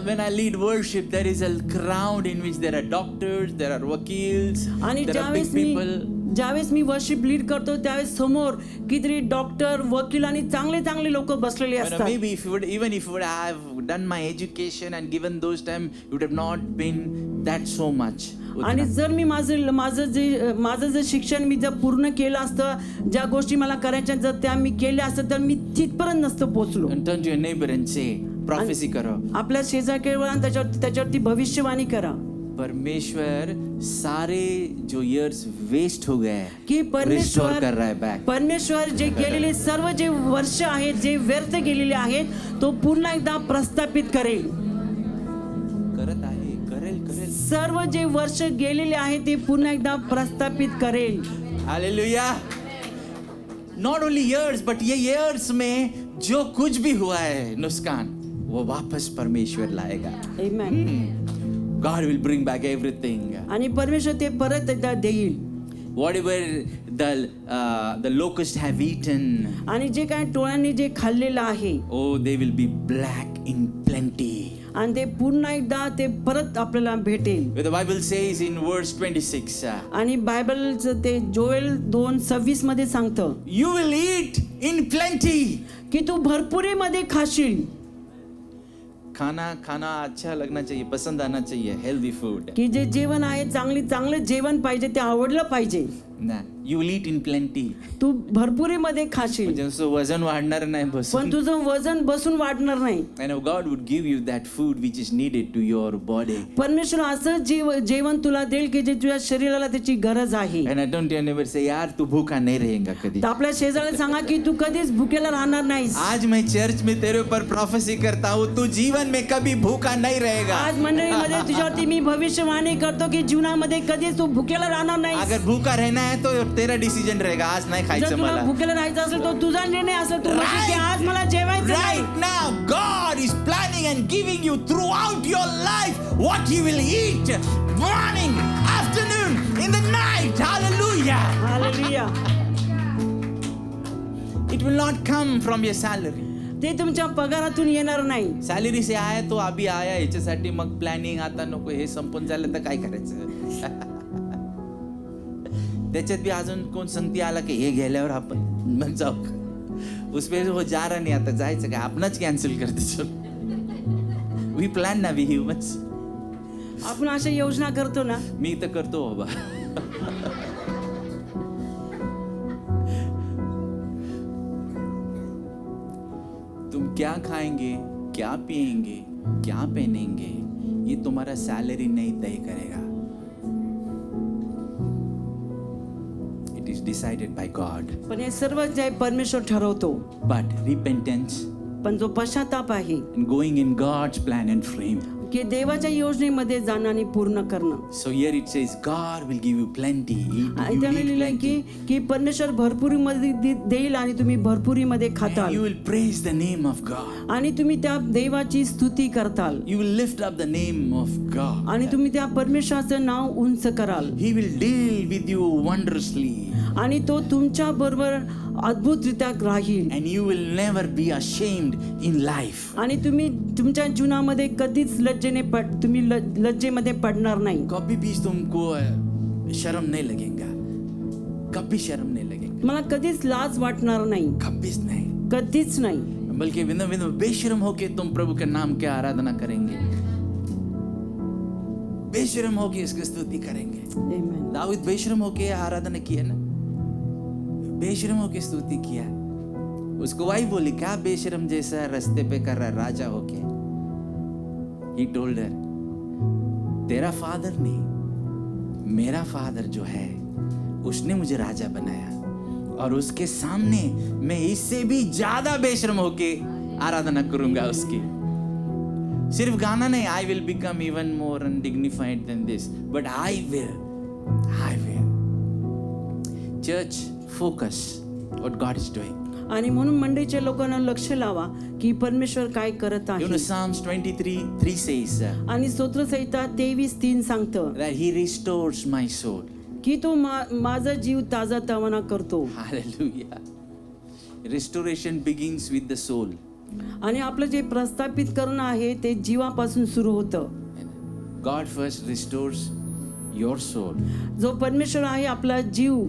C: when I lead worship, there is a crowd in which there are doctors, there are wakils,
D: आणि
C: there are big people.
D: ज्यावेळेस मी वर्शिप लीड करतो त्यावेळेस समोर कितीतरी डॉक्टर, वकील आणि चांगले लोक बसलेले
C: You know,
D: असतात.
C: maybe even if you would have done my education and given those time, it would have not been that so much.
D: आणि जर मी माझं जे शिक्षण मी जर पूर्ण केलं असतं, ज्या गोष्टी मला करायच्या जर त्या मी केल्या असतं तर मी तिथपर्यंत नसतं पोहोचलो.
C: And turn to your neighbor and say, prophecy करो.
D: आपल्या शेजारकडे त्याच्यावरती भविष्यवाणी करा
C: परमेश्वर सारे जो years waste हो गए
D: की
C: restore कर रहा है back.
D: परमेश्वर जे गेलेले सर्व जे वर्ष आहेत, जे व्यर्थ गेलेले आहेत, तो पुन्हा एकदा प्रस्थापित करेल.
C: करत आहे, करेल.
D: सर्व जे वर्ष गेलेले आहेत ते पुन्हा एकदा प्रस्थापित करेल.
C: Hallelujah. Not only years, but ये years में जो कुछ भी हुआ है नुकसान, वो वापस परमेश्वर लाएगा.
D: Amen.
C: God will bring back everything.
D: आणि परमेश्वर ते परत एकदा देईल.
C: Whatever the locusts have eaten,
D: आणि जे काय टोळांनी जे खाल्लेलं आहे,
C: oh, they will be black in plenty.
D: आणि ते पुन्हा एकदा ते परत आपल्याला भेटेल.
C: Where the Bible says in verse 26,
D: आणि बायबलचं ते जोएल 2:26 मध्ये सांगतं
C: you will eat in plenty.
D: की तू भरपुरीमध्ये खाशील.
C: खाना खाना अच्छा लगना चाहिए, पसंद आना चाहिए, हेल्दी फूड
D: की जे जेवण आहे चांगलं जेवण पाहिजे, ते आवडलं पाहिजे.
C: ना. You will eat in plenty.
D: तू भरपुरीमध्ये खाशील,
C: म्हणजे असं वजन वाढणार नाही
D: पण
C: बसून.
D: तुझं वजन बसून वाढणार नाही.
C: And God would give you that food which is needed to your body.
D: परमेश्वर असं जेवण तुला देईल की जे तुझ्या शरीराला त्याची गरज आहे.
C: And I don't never say यार तू भूखा नहीं रहेगा कभी.
D: तर आपल्या शेजाऱ्याला सांगा की तू कधीच भुकेला राहणार नाहीस.
C: आज मैं चर्च में तेरे ऊपर प्रोफेसी करता हूँ, तू जीवन में कभी भूखा नहीं रहेगा.
D: आज मंडळीमध्ये तुझ्यावरती मी भविष्यवाणी करतो की जीवनामध्ये कधीच तू भुकेला राहणार नाही.
C: अगर भूखा रहना है तो तेरा डिसीजन रहेगा, आज नाही
D: जर
C: खायचं
D: तुला
C: मला.
D: भुकेला राहायचं असेल तर तुझा निर्णय असेल, तू म्हणशील की आज मला जेवायचं नाही.
C: Right now, God is planning and giving you throughout your life what you will eat, morning, afternoon, in the night. Hallelujah.
D: Hallelujah.
C: It will not come from your salary.
D: ते तुमच्या पगारातून येणार नाही.
C: सॅलरी से आया तो अभी आया, याच्यासाठी मग प्लॅनिंग आता नको, हे संपून झालं तर काय करायचं. त्याच्यात बी अजून कोण संगती आला की हे गेल्यावर आपण मग जाऊ, उसपे हो जा रहा नाही, आता जायचं काय, आपणच कॅन्सल करते. चल वी प्लॅन ना, वी ह्युमन्स.
D: आपण अशा योजना करतो ना.
C: मी तर करतो बाबा. तुम क्या खाएंगे, क्या पिएंगे, क्या पहनेंगे, ये तुम्हारा सैलरी नहीं तय करेगा. It is decided by God.
D: पण हे सर्व जे परमेश्वर ठरवतो.
C: बट रिपेंटन्स
D: पण जो पश्चाताप आहे
C: and going in God's plan and frame.
D: की देवाच्या योजनेमध्ये जाणं आणि पूर्ण करणं.
C: So here it says God will give you plenty.
D: आणि
C: You
D: त्याने
C: eat
D: लिहिलंय
C: plenty.
D: की परमेश्वर भरपुरीमध्ये देईल आणि तुम्ही भरपुरीमध्ये
C: And
D: खाताल
C: you will praise the name of God.
D: आणि तुम्ही त्या देवाची स्तुती करताल
C: You will lift up the name of God.
D: आणि तुम्ही त्या परमेश्वराचं नाव उंच कराल
C: He will deal with you wondrously.
D: आणि तो तुमच्या बरोबर अद्भुतरित्या राहील.
C: And you will never be ashamed in life.
D: आणि तुम्ही तुमच्या जीवनामध्ये कधीच तुम्ही लज्जेमध्ये पडणार नाही.
C: कभी भी तुमको शर्म नहीं लगेगा. कभी शर्म नहीं लगेगा.
D: मला कधीच लाज वाटणार नाही,
C: कभी नहीं.
D: कधीच नाही.
C: बल्कि विनम्र विनम्र बेशर्म होके तुम प्रभु के नाम की आराधना करेंगे, बेशर्म होके इसकी स्तुति करेंगे.
D: Amen.
C: दाऊद बेशर्म होके आराधना किया ना, बेशर्म होके स्तुति किया. उसको वही बोली, क्या बेशर्म जैसा रास्ते पे कर रहा राजा होके. He told her, तेरा फादर नहीं, मेरा फादर जो है उसने मुझे राजा बनाया और उसके सामने मैं इससे भी ज्यादा बेशर्म होके आराधना करूंगा उसकी. सिर्फ गाना नहीं, I will become even more undignified than this, but I will. Church, focus what God is doing.
D: आणि म्हणून मंडळीच्या लोकांना लक्ष लावा की परमेश्वर काय करत
C: You know,
D: आहे.
C: Psalms 23:3 says
D: आणि स्तोत्रसंहिता 23:3 सांगतं
C: that He restores my soul.
D: की तो माझा जीव ताजा तवाना करतो.
C: Hallelujah. Restoration begins with the soul.
D: आणि आपलं जे प्रस्थापित करणं आहे ते जीवापासून सुरू होतं.
C: God first restores your soul.
D: जो परमेश्वर आहे आपला जीव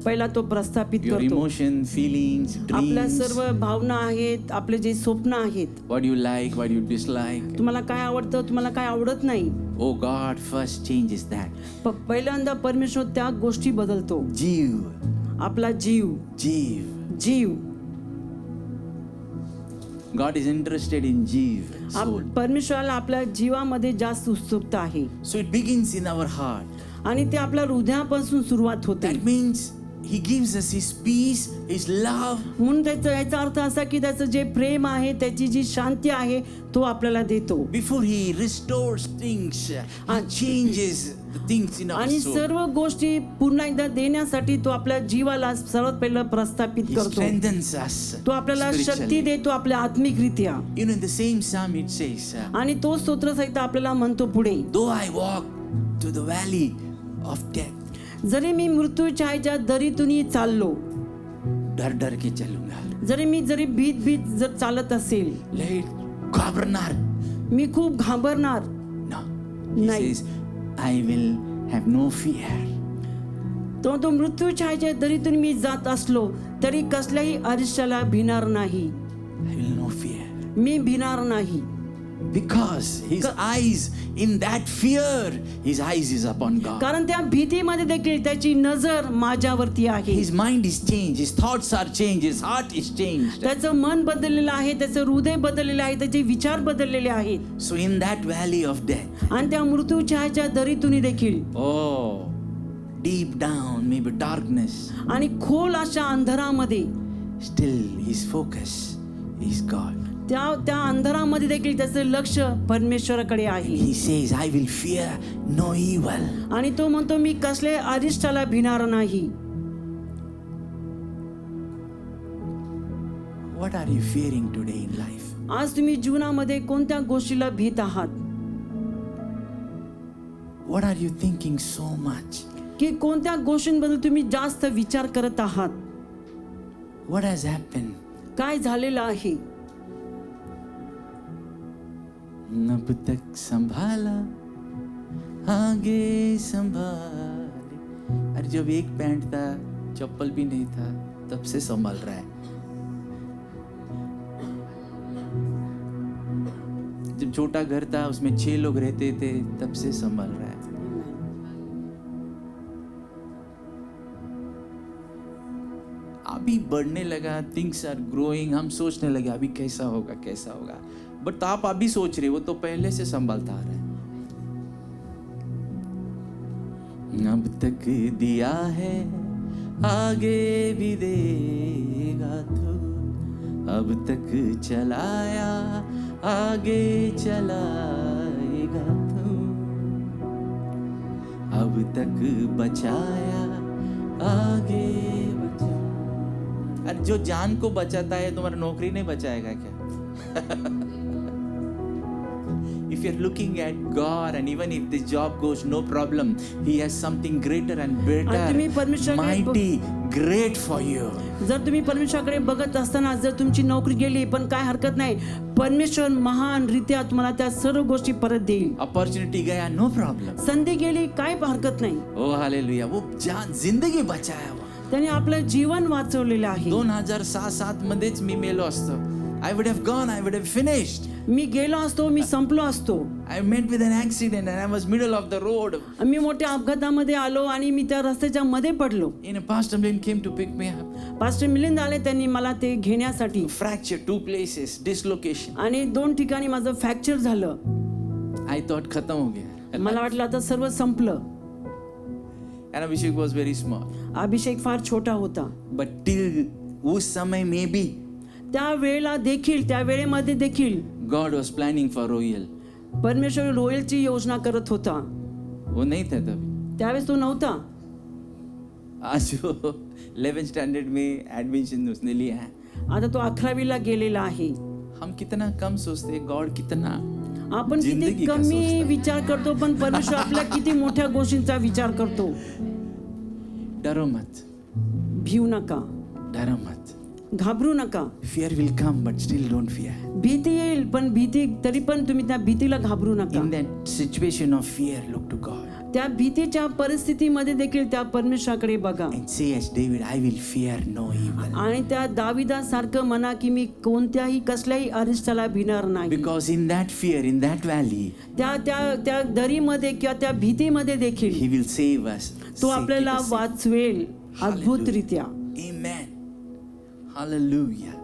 D: पहिला तो प्रस्थापित
C: Your
D: करतो.
C: emotion, feelings,
D: आपल्या
C: dreams,
D: सर्व भावना आहेत, आपले जे स्वप्न आहेत,
C: what you like, what you dislike.
D: तुम्हाला काय आवडतं, तुम्हाला काय आवडत नाही.
C: Oh, God first changes that.
D: पहिल्यांदा परमेश्वर त्या गोष्टी बदलतो.
C: Jeev,
D: आपला जीव
C: Jeev. God is interested in Jeev, soul.
D: परमेश्वराला आपल्या जीवामध्ये जास्त उत्सुकता आहे.
C: So it begins in our heart.
D: आणि ते आपल्या हृदयापासून सुरुवात होते.
C: That means He gives us His peace, His love.
D: म्हणून याचा अर्थ असा की त्याचं जे प्रेम आहे, त्याची जी शांती आहे, तो आपल्याला देतो.
C: Before He restores things, He changes the things in our
D: आणि
C: soul.
D: सर्व गोष्टी पुन्हा एकदा देण्यासाठी तो आपल्या जीवाला सर्वात पहिलं प्रस्थापित
C: He
D: करतो.
C: strengthens us
D: तो आपल्याला शक्ती
C: spiritually.
D: देतो आपल्या आत्मिकरित्या.
C: You know, in the same psalm it says,
D: आणि तो स्तोत्रसहित आपल्याला म्हणतो पुढे,
C: though I walk to the valley of death,
D: जरी मी मृत्यूच्या छायेच्या दरीतूनही चाललो,
C: डर डर के चलूंगा.
D: जरी भीत जर चालत असेल,
C: Let घाबरणार.
D: मी खूप घाबरणार
C: No. He
D: नाही.
C: says, I will have no fear.
D: तो मृत्यूच्या छायेच्या दरीतून मी जात असलो तरी कसल्याही अरिष्टाला भिणार नाही.
C: I will no fear.
D: मी भिणार नाही.
C: Because his eyes, in that fear, his eyes is upon God.
D: कारण त्या भीतीमध्ये देखील त्याची नजर माझ्यावरती आहे.
C: His mind is changed, his thoughts are changed, his heart is changed.
D: त्याचं मन बदललेलं आहे, त्याचं हृदय बदललेलं आहे, त्याचे विचार बदललेले आहेत.
C: So in that valley of death,
D: आणि त्या मृत्यूच्या दरीतून देखील
C: oh, deep down, maybe darkness,
D: आणि खोल अशा अंधारामध्ये
C: still his focus is God.
D: त्या अंधारामध्ये देखील त्याचं लक्ष परमेश्वराकडे आहे.
C: He says, I will fear no evil.
D: आणि तो म्हणतो मी कसले अरिष्टाला भिणार नाही.
C: What are you fearing today in life?
D: आज तुम्ही जीवनामध्ये कोणत्या गोष्टीला भीत आहात?
C: What are you thinking so much?
D: की कोणत्या गोष्टींबद्दल तुम्ही जास्त विचार करत आहात?
C: What has happened?
D: काय झालेलं आहे?
C: अब तक संभाला, आगे संभाले. अरे जब एक पैंट था, चप्पल भी नहीं था, तब से संभाल रहा है. जब छोटा घर था, उसमें 6 लोग रहते थे, तब से संभाल रहा है. अभी बढ़ने लगा, थिंग्स आर ग्रोइंग, हम सोचने लगे अभी कैसा होगा कैसा होगा. बट आप अभी सोच रहे, वो तो पहले से संभालता आ रहा है. अब तक दिया है, आगे भी देगा तू. अब तक चलाया, आगे चलाएगा तू. अब तक बचाया, आगे बचा. अरे जो जान को बचाता है, तुम्हारा नौकरी नहीं बचाएगा क्या? If you're looking at God, and even if this job goes, no problem, He has something greater and
D: तुम्ही
C: better,
D: परमेश्वराकडे
C: mighty, great for you.
D: जर तुम्ही परमेश्वराकडे बघत असताना जर तुमची नोकरी गेली पण काय हरकत नाही. परमेश्वर महान रित्या तुम्हाला त्या सर्व गोष्टी परत देईल.
C: Opportunity गया, no problem.
D: संधी गेली काय हरकत नाही.
C: Oh hallelujah, वो जान जिंदगी बचाया हुआ.
D: त्याने आपलं जीवन वाचवलेलं आहे.
C: 2006-7 मध्येच मी मेलो असतो. I would have gone, I would have finished.
D: मी गेलो असतो, मी संपलो असतो.
C: I met with an accident and I was middle of the road.
D: मी मोठ्या अपघातामध्ये आलो आणि मी त्या रस्त्याच्या मध्ये पडलो.
C: And Pastor Millen came to pick me up.
D: Pastor Milind आले, त्यांनी मला ते घेण्यासाठी.
C: Fracture, 2 places, dislocation.
D: आणि 2 ठिकाणी माझं फ्रॅक्चर झालं.
C: I thought खत्म हो गया.
D: मला वाटलं आता सर्व संपलं.
C: And Abhishek was very small.
D: अभिषेक फार छोटा होता.
C: But till उस समय में भी
D: त्या वेळेला देखील, त्या वेळेमध्ये देखील
C: God was planning for Royal.
D: परमेश्वर रोयलची योजना करत होता.
C: वो नहीं था तभी.
D: त्यावेळेस तो नव्हता.
C: आज वो 11th स्टैंडर्ड में एडमिशन उसने लिया है.
D: आता तो 11वीला गेलेला आहे.
C: हम कितना कम सोचते हैं, गॉड कितना
D: आपण किती
C: जिंदगी का
D: कमी
C: सोचता.
D: विचार करतो, पण परमेश्वर आपल्या किती मोठ्या गोष्टींचा विचार करतो.
C: डरो मत,
D: भिऊ नका,
C: डरो मत.
D: घाबरू नका.
C: Fear will come, but still don't fear.
D: भीती येईल पण भीती तरी पण तुम्ही त्या भीतीला घाबरू नका.
C: In that situation of fear, look to God
D: त्या भीतीच्या परिस्थितीमध्ये देखील त्या परमेश्वराकडे बघा.
C: and say as David, I will fear no evil.
D: आणि त्या दाविदासारखं म्हणा की मी कोणत्याही कसल्याही अरिष्टाला भिणार नाही.
C: Because in that fear, in that valley,
D: त्या दरीमध्ये किंवा त्या भीतीमध्ये देखील
C: He will save us.
D: तो
C: Say,
D: आपल्याला
C: take a seat.
D: वाचवेल अद्भुतरित्या.
C: Amen. Hallelujah.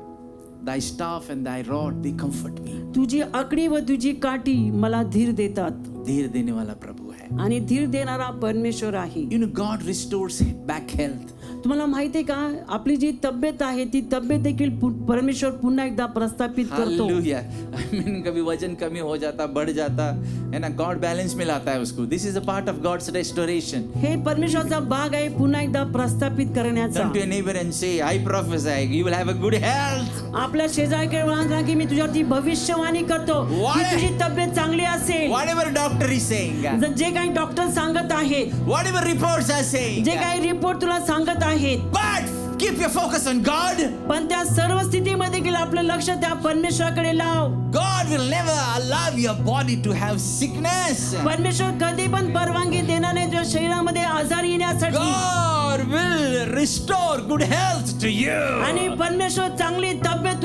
C: Thy staff and thy rod, they comfort me.
D: तुझी आकडी व तुझी काठी मला धीर देतात.
C: धीर देने वाला प्रभु है.
D: आणि धीर देणारा परमेश्वर आहे.
C: You know, God restores back health.
D: तुम्हाला माहिती आहे का, आपली जी तब्येत आहे ती तब्येत देखील परमेश्वर पुन्हा एकदा प्रस्थापित करतो.
C: Hallelujah. I mean, कभी वजन कमी हो जाता, बढ़ जाता है ना, गॉड बैलेंस में लाता है उसको. This is a part of God's restoration.
D: हे परमेश्वराचा भाग आहे पुन्हा एकदा प्रस्थापित करण्याचा.
C: Turn to your neighbor and say, I prophesy, you will have a good health.
D: आपल्या शेजाऱ्याकडे वळून सांगा की मी तुझ्यावरती भविष्यवाणी करतो की तुझी तब्येत चांगली असेल.
C: Whatever doctor is saying,
D: जे काही डॉक्टर सांगत आहेत,
C: whatever reports are saying,
D: जे काही रिपोर्ट तुला सांगत आहेत,
C: but keep your focus on God.
D: पण त्या सर्व स्थितीमध्ये देखील आपलं लक्ष त्या परमेश्वराकडे लाव.
C: God will never allow your body to have sickness.
D: परमेश्वर कधी पण परवानगी देणार नाही तुझ्या शरीरामध्ये आजार येण्यासाठी.
C: God will restore good health to you.
D: आणि परमेश्वर चांगली तब्येत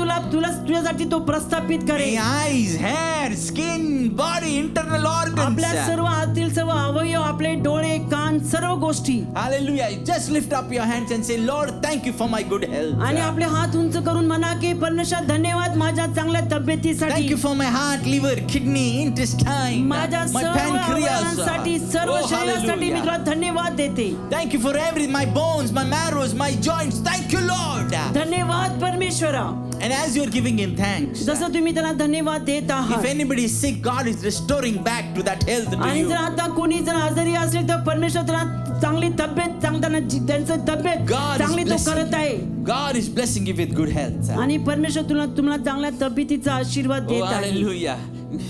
D: तुझ्यासाठी तो प्रस्थापित
C: May
D: करेल.
C: eyes, hair, skin, body, internal organs.
D: आपल्या सर्व आतील सर्व अवयव, आपले डोळे, कान, सर्व गोष्टी.
C: Hallelujah. Just lift up your hands and say, Lord, thank you for my good health.
D: आणि आपले हात उंच करून म्हणा की परमेश्वर धन्यवाद माझ्या चांगल्या तब्येतीसाठी.
C: Thank you for my heart, liver, kidney, intestine,
D: माझ्या
C: my
D: सर्व
C: pancreas.
D: अवयवांसाठी, सर्व
C: Oh,
D: शरीरासाठी मी तुला
C: hallelujah.
D: धन्यवाद देते.
C: Thank you for my bones, my marrows, my joints. Thank you, Lord.
D: धन्यवाद परमेश्वरा.
C: And as you're giving him thanks,
D: जसं तुम्ही त्यांना धन्यवाद देत
C: if
D: आहात
C: anybody is sick, God is restoring back to that health to
D: आणि
C: you.
D: जर आता कोणी जर आजारी असेल तर परमेश्वर त्यांना चांगली तब्येत त्यांचं तब्येत
C: God
D: चांगली
C: is
D: तो
C: blessing
D: करत आहे.
C: you. God is blessing you with good health.
D: आणि परमेश्वर तुम्हाला चांगल्या तब्येतीचा आशीर्वाद
C: Oh,
D: देत आहे.
C: hallelujah.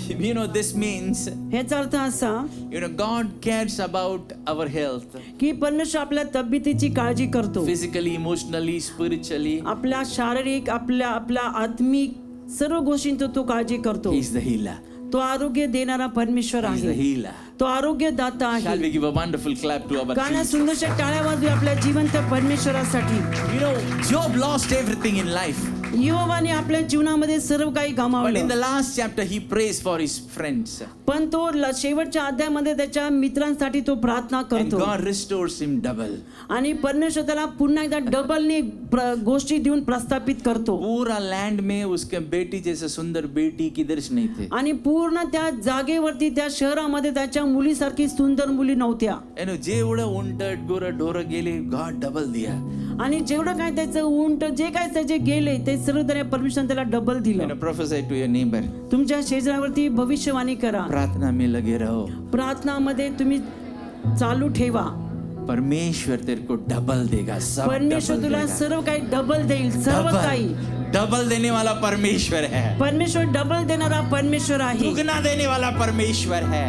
C: You know, this means,
D: ह्याचा अर्थ असा
C: God cares about our health.
D: की परमेश्वर आपल्या तब्येतीची काळजी करतो.
C: Physically, emotionally, spiritually.
D: आपल्या शारीरिक आपल्या आत्मिक सर्व गोष्टींची तो काळजी करतो.
C: He's the healer.
D: तो आरोग्य देणारा परमेश्वर
C: He's the
D: आहे.
C: healer.
D: तो आरोग्य दाता
C: Shall
D: आहे.
C: we give a wonderful clap to our
D: गाण्या
C: Jesus?
D: सुंदरशा टाळ्या वाजवी आपल्या जिवंत परमेश्वरासाठी.
C: You know, Job lost everything in life.
D: योबाने आपल्या जीवनामध्ये सर्व काही
C: But in
D: गमावलं.
C: the last chapter, he prays for his friends.
D: पण तो शेवटच्या अध्यायामध्ये त्याच्या मित्रांसाठी तो प्रार्थना
C: And
D: करतो.
C: God restores him double.
D: आणि परमेश्वर त्याला पुन्हा एकदा डबलने गोष्टी देऊन प्रस्थापित करतो.
C: पूरा लैंड में उसके बेटी जैसे सुंदर बेटी किधर से नहीं थे.
D: आणि पूर्ण त्या जागेवरती त्या शहरामध्ये त्याच्या मुलीसारखी सुंदर मुली नव्हत्या.
C: जेवढं उंट गोर ढोर गेले, God double दिया.
D: आणि जेवढं काय त्याचं उंट जे काय त्याचे गेले ते सर्व त्याने परमेश्वर त्याला डबल दिलं.
C: Prophesy to your neighbor.
D: तुमच्या शेजारावरती भविष्यवाणी करा.
C: प्रार्थना में लगे रहो.
D: प्रार्थनामध्ये तुम्ही चालू ठेवा.
C: परमेश्वर तेरे को डबल देगा. सब
D: परमेश्वर
C: double
D: तुला
C: देगा.
D: सर्व काही डबल देईल. सर्व काही
C: डबल देने वाला परमेश्वर है.
D: परमेश्वर डबल देणारा परमेश्वर आहे.
C: दुगना देने वाला परमेश्वर है.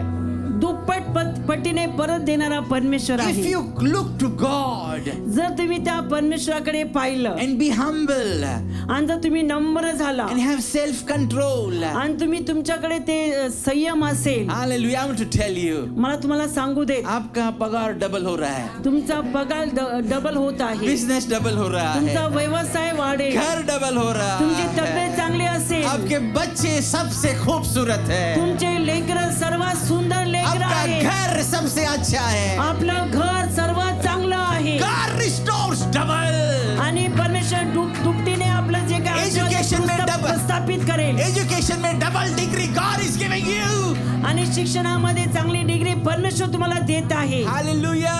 D: दुप्पट पटीने परत देणारा परमेश्वर
C: If
D: आहे.
C: you look to God
D: जर तुम्ही त्या परमेश्वराकडे पाहिलं
C: and be humble
D: आणि जर तुम्ही नम्र झाला
C: and have self control.
D: आणि तुम्ही तुमच्याकडे ते संयम असेल.
C: Hallelujah. I want to tell you,
D: मला तुम्हाला सांगू देत
C: आपका पगार डबल हो रहा है.
D: तुमचा पगार डबल होत आहे.
C: बिजनेस डबल हो रहा
D: तुमचा
C: है.
D: व्यवसाय वाढेल.
C: घर डबल हो रहा
D: तुमची
C: है.
D: तब्येत चांगली असेल.
C: आपके बच्चे सबसे खूबसूरत है.
D: तुमचे लेकरं सर्वात सुंदर लेकरं
C: आपका
D: आहे.
C: घर सबसे अच्छा है.
D: आपलं घर सर्वात चांगलं आहे.
C: God restores double.
D: आणि परमेश्वर दुपटीने आपलं जे काय
C: Education में double.
D: प्रस्थापित करेल.
C: एज्युकेशन में double degree God is giving you.
D: आणि शिक्षणामध्ये चांगली डिग्री परमेश्वर तुम्हाला देत आहे.
C: Hallelujah.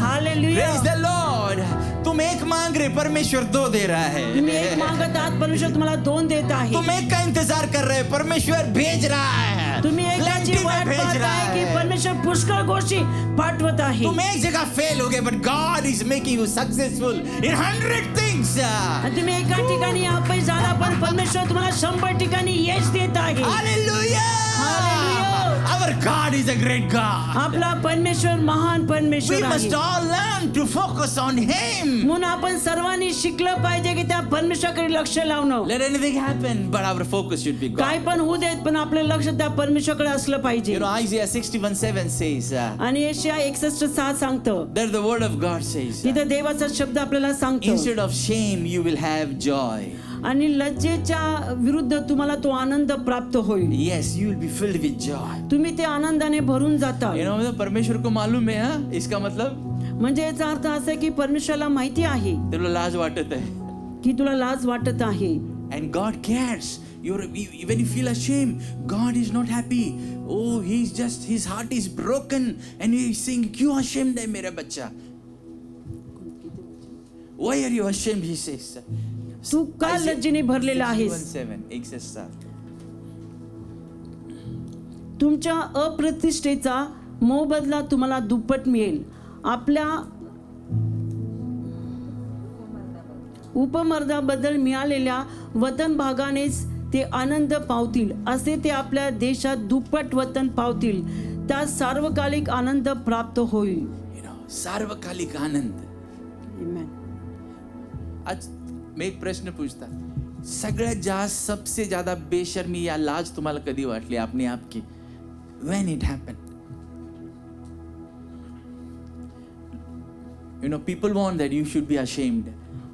D: Hallelujah.
C: Praise the Lord. तुम एक मांग रहे, परमेश्वर दो दे रहा
D: तुम्ही एक
C: है.
D: मागत आहात, परमेश्वर तुम्हाला दोन देत आहे.
C: तुम एक का इंतजार कर रहे, परमेश्वर भेज रहा है.
D: तुम्ही एकाची
C: Plenty में
D: वाट
C: भेज
D: पाहत
C: रहा
D: आहे की
C: है.
D: परमेश्वर पुष्कळ गोष्टी पाठवत आहे.
C: तुम एक जगह फेल हो गए, but God is making you successful in 100 things.
D: आणि तुम्ही एका ठिकाणी अपयश झाला पण परमेश्वर तुम्हाला 100 ठिकाणी यश देत आहे.
C: Hallelujah.
D: Hallelujah.
C: Our God is a great God.
D: आपला परमेश्वर महान
C: We
D: परमेश्वर
C: must
D: आहे.
C: all learn to focus on Him.
D: म्हणून आपण सर्वांनी शिकलं पाहिजे की त्या परमेश्वराकडे लक्ष लावणं.
C: Let anything happen, but our focus should be
D: काय
C: God.
D: पण होऊ देत पण आपलं लक्ष त्या परमेश्वराकडे असलं पाहिजे.
C: You know, Isaiah 61:7 says,
D: आणि यशाया 61:6 सांगतं.
C: there the word of God says,
D: तिथे देवाचा शब्द आपल्याला सांगतो.
C: instead of shame, you will have joy.
D: आणि लज्जेच्या विरुद्ध तुम्हाला तो आनंद प्राप्त होईल.
C: Yes, you will be filled with joy.
D: तुम्ही ते आनंदाने भरून जाता.
C: You know, परमेश्वर को मालूम है, हाँ? इसका मतलब
D: म्हणजे याचा अर्थ असा आहे की परमेश्वराला माहिती आहे
C: तुला लाज वाटत आहे.
D: की तुला लाज वाटत आहे.
C: And God cares. When you feel ashamed, God is not happy. Oh, his heart is broken. And he's saying, क्यों ashamed है मेरा बच्चा? Why are you ashamed? He says.
D: तू का लज्जेने भरलेला आहेस?
C: 61:7.
D: तुमच्या अप्रतिष्ठेचा मोबदला तुम्हाला दुप्पट मिळेल. आपल्या उपमर्दाबद्दल मिळालेल्या वतन भागानेच ते आनंद पावतील. असे ते आपल्या देशात दुप्पट वतन पावतील. त्यात सार्वकालिक आनंद प्राप्त होईल.
C: सार्वकालिक आनंद. आज मैं एक प्रश्न पूछता, सगळ्यात जास्त सबसे ज्यादा बेशर्मी या लाज तुम्हाला कधी वाटली अपने आप की? When it happened? You know, people want that you should be ashamed.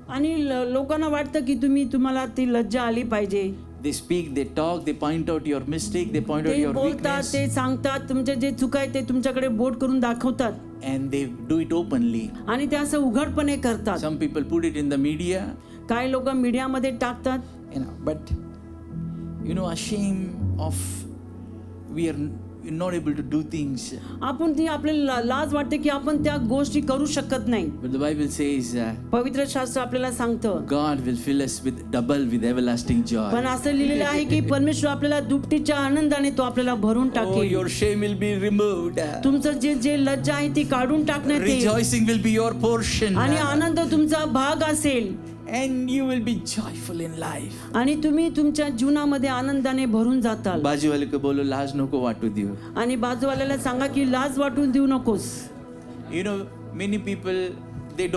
D: आणि लोकांना वाटतं की तुम्हाला ती लज्जा आली पाहिजे.
C: They speak, they talk, they point out your mistake, they point out
D: ते
C: your
D: बोलतात,
C: weakness,
D: ते सांगतात, तुमचे जे चुका आहे ते तुमच्याकडे बोट करून दाखवतात
C: and they do it openly.
D: आणि ते असं उघडपणे करतात.
C: Some people put it in the media,
D: काही लोक मीडियामध्ये टाकतात.
C: you know, but you know, ashamed of we are not able to do things.
D: आपण ती आपल्याला लाज वाटते की आपण त्या गोष्टी करू शकत नाही.
C: But the Bible says
D: पवित्र शास्त्र आपल्याला सांगतं,
C: God will fill us with double with everlasting joy.
D: पण असं लिहिलेलं आहे की परमेश्वर आपल्याला दुपटीच्या आनंदाने तो आपल्याला भरून
C: Oh,
D: टाकेल.
C: your shame will be removed.
D: तुमचं जे लज्जा आहे ती काढून टाकण्यात येईल
C: Rejoicing will be your portion.
D: आणि आनंद तुमचा भाग असेल
C: And you will be joyful in life.
D: आणि तुम्ही तुमच्या जीवनामध्ये आनंदाने भरून जाताल.
C: बाजूवाले को बोलो, लाज नको वाटू देऊ.
D: आणि बाजूवाल्याला सांगा की लाज वाटून देऊ नकोस.
C: You know, many people they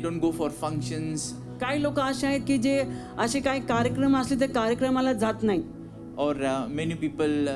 C: don't go for functions,
D: काही लोक असे आहेत की जे असे काही कार्यक्रम असले तर कार्यक्रमाला जात नाही.
C: or many people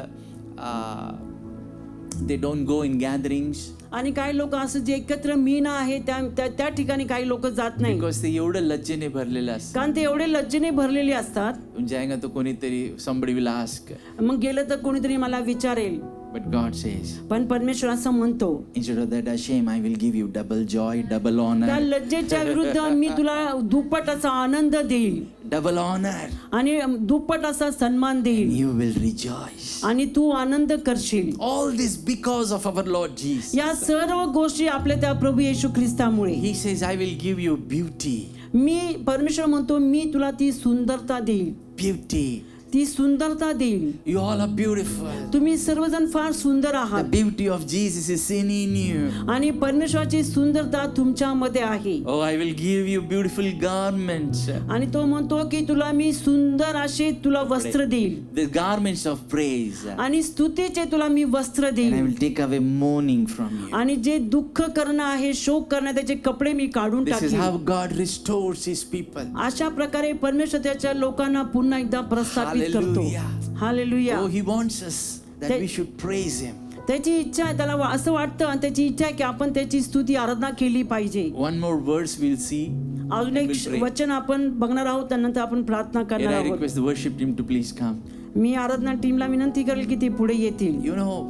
C: they don't go in gatherings
D: आणि काही लोक असं जे एकत्र मीना आहे त्या ठिकाणी काही लोक जात नाही,
C: because ते एवढं लज्जेने भरलेलं असतं.
D: कारण ते एवढे लज्जेने भरलेले असतात.
C: जाएगा तो कोणीतरी somebody will ask,
D: मग गेलं तर कोणीतरी मला विचारेल.
C: but God says,
D: पण परमेश्वर असं म्हणतो,
C: instead of that shame, I will give you double joy, double
D: त्या
C: honor,
D: लज्जेच्या विरुद्ध मी तुला दुप्पट असा आनंद देईल
C: double honor,
D: आणि दुप्पट असा सन्मान
C: and
D: देईल
C: you will rejoice.
D: आणि तू आनंद करशील.
C: All this because of our Lord Jesus.
D: या सर्व गोष्टी आपल्या त्या प्रभू येशू ख्रिस्तामुळे.
C: He says, I will give you beauty.
D: मी परमेश्वर म्हणतो मी तुला ती सुंदरता देईल,
C: Beauty.
D: ती सुंदरता देईल.
C: You all are beautiful.
D: तुम्ही सर्वजण फार सुंदर
C: The
D: आहात
C: beauty of Jesus is seen in you.
D: आणि परमेश्वराची सुंदरता तुमच्यामध्ये आहे.
C: Oh, I will give you beautiful garments.
D: आणि तो म्हणतो की तुला मी सुंदर असे तुला वस्त्र देईल
C: The garments of praise.
D: आणि स्तुतीचे तुला मी वस्त्र
C: And I
D: देईल
C: will take away mourning from you.
D: आणि जे दुःख करणं आहे, शोक करणं, त्याचे कपडे मी काढून
C: This is
D: टाकेन.
C: how God restores His people.
D: अशा प्रकारे परमेश्वर त्याच्या लोकांना पुन्हा एकदा प्रस्थापित करतो.
C: Hallelujah.
D: Hallelujah.
C: Oh, He wants us that
D: That-
C: we should praise Him.
D: त्याची इच्छा आहे, त्याला असं वाटतं आणि त्याची इच्छा आहे की आपण त्याची स्तुती आराधना केली पाहिजे.
C: One more verse we'll see.
D: अजून
C: and
D: एक
C: we'll pray.
D: वचन आपण बघणार आहोत, त्यानंतर आपण प्रार्थना
C: Here
D: करणार
C: I
D: आहोत.
C: request the worship team to please come.
D: मी आराधना टीमला विनंती करेल की ते पुढे येतील.
C: You know,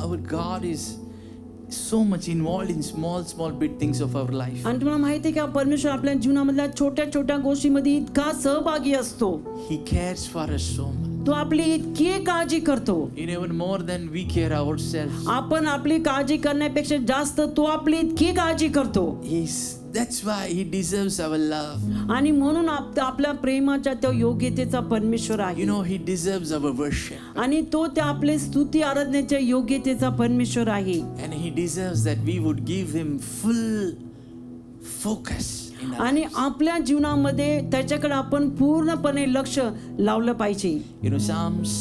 C: our God is so much involved in small bit things of our life.
D: आणि तुम्हाला माहिती आहे का परमेश्वर आपल्या जीवनामधल्या छोट्या छोट्या गोष्टीमध्ये इतका सहभागी असतो.
C: He cares for us so much.
D: तो आपली इतकी काळजी करतो.
C: Even more than we care ourselves.
D: आपण आपली काळजी करण्यापेक्षा जास्त तो आपली इतकी काळजी करतो.
C: That's why He deserves our love.
D: आणि म्हणून आपल्या प्रेमाच्या त्या योग्यतेचा परमेश्वर
C: You
D: आहे.
C: know, He deserves our worship.
D: आणि तो त्या आपले स्तुती आराधनेच्या योग्यतेचा परमेश्वर आहे.
C: And He deserves that we would give Him full focus in our
D: आणि
C: lives.
D: आपल्या जीवनामध्ये त्याच्याकडे आपण पूर्णपणे लक्ष लावलं पाहिजे.
C: You know, Psalms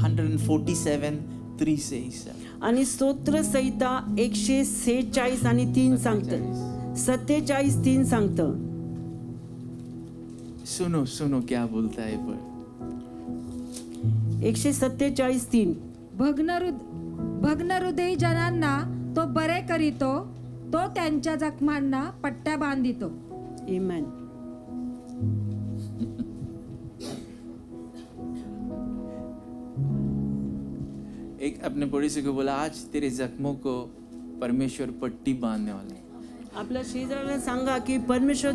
C: 147:3 says,
D: आणि स्तोत्र संहिता 146 आणि 3 सांगतं, 47:3 सांगतं.
C: सुनो क्या बोलता है पर
D: 147:3.
B: भग्न हृदयी जनांना तो बरे करीतो, तो त्यांच्या जखमांना पट्ट्या बांधितो.
D: आमेन.
C: एक अपने पड़ोसी को बोला, आज तेरे जख्मों को परमेश्वर पट्टी बांधने वाला है.
D: आपल्या शेजाऱ्याला सांगा की परमेश्वर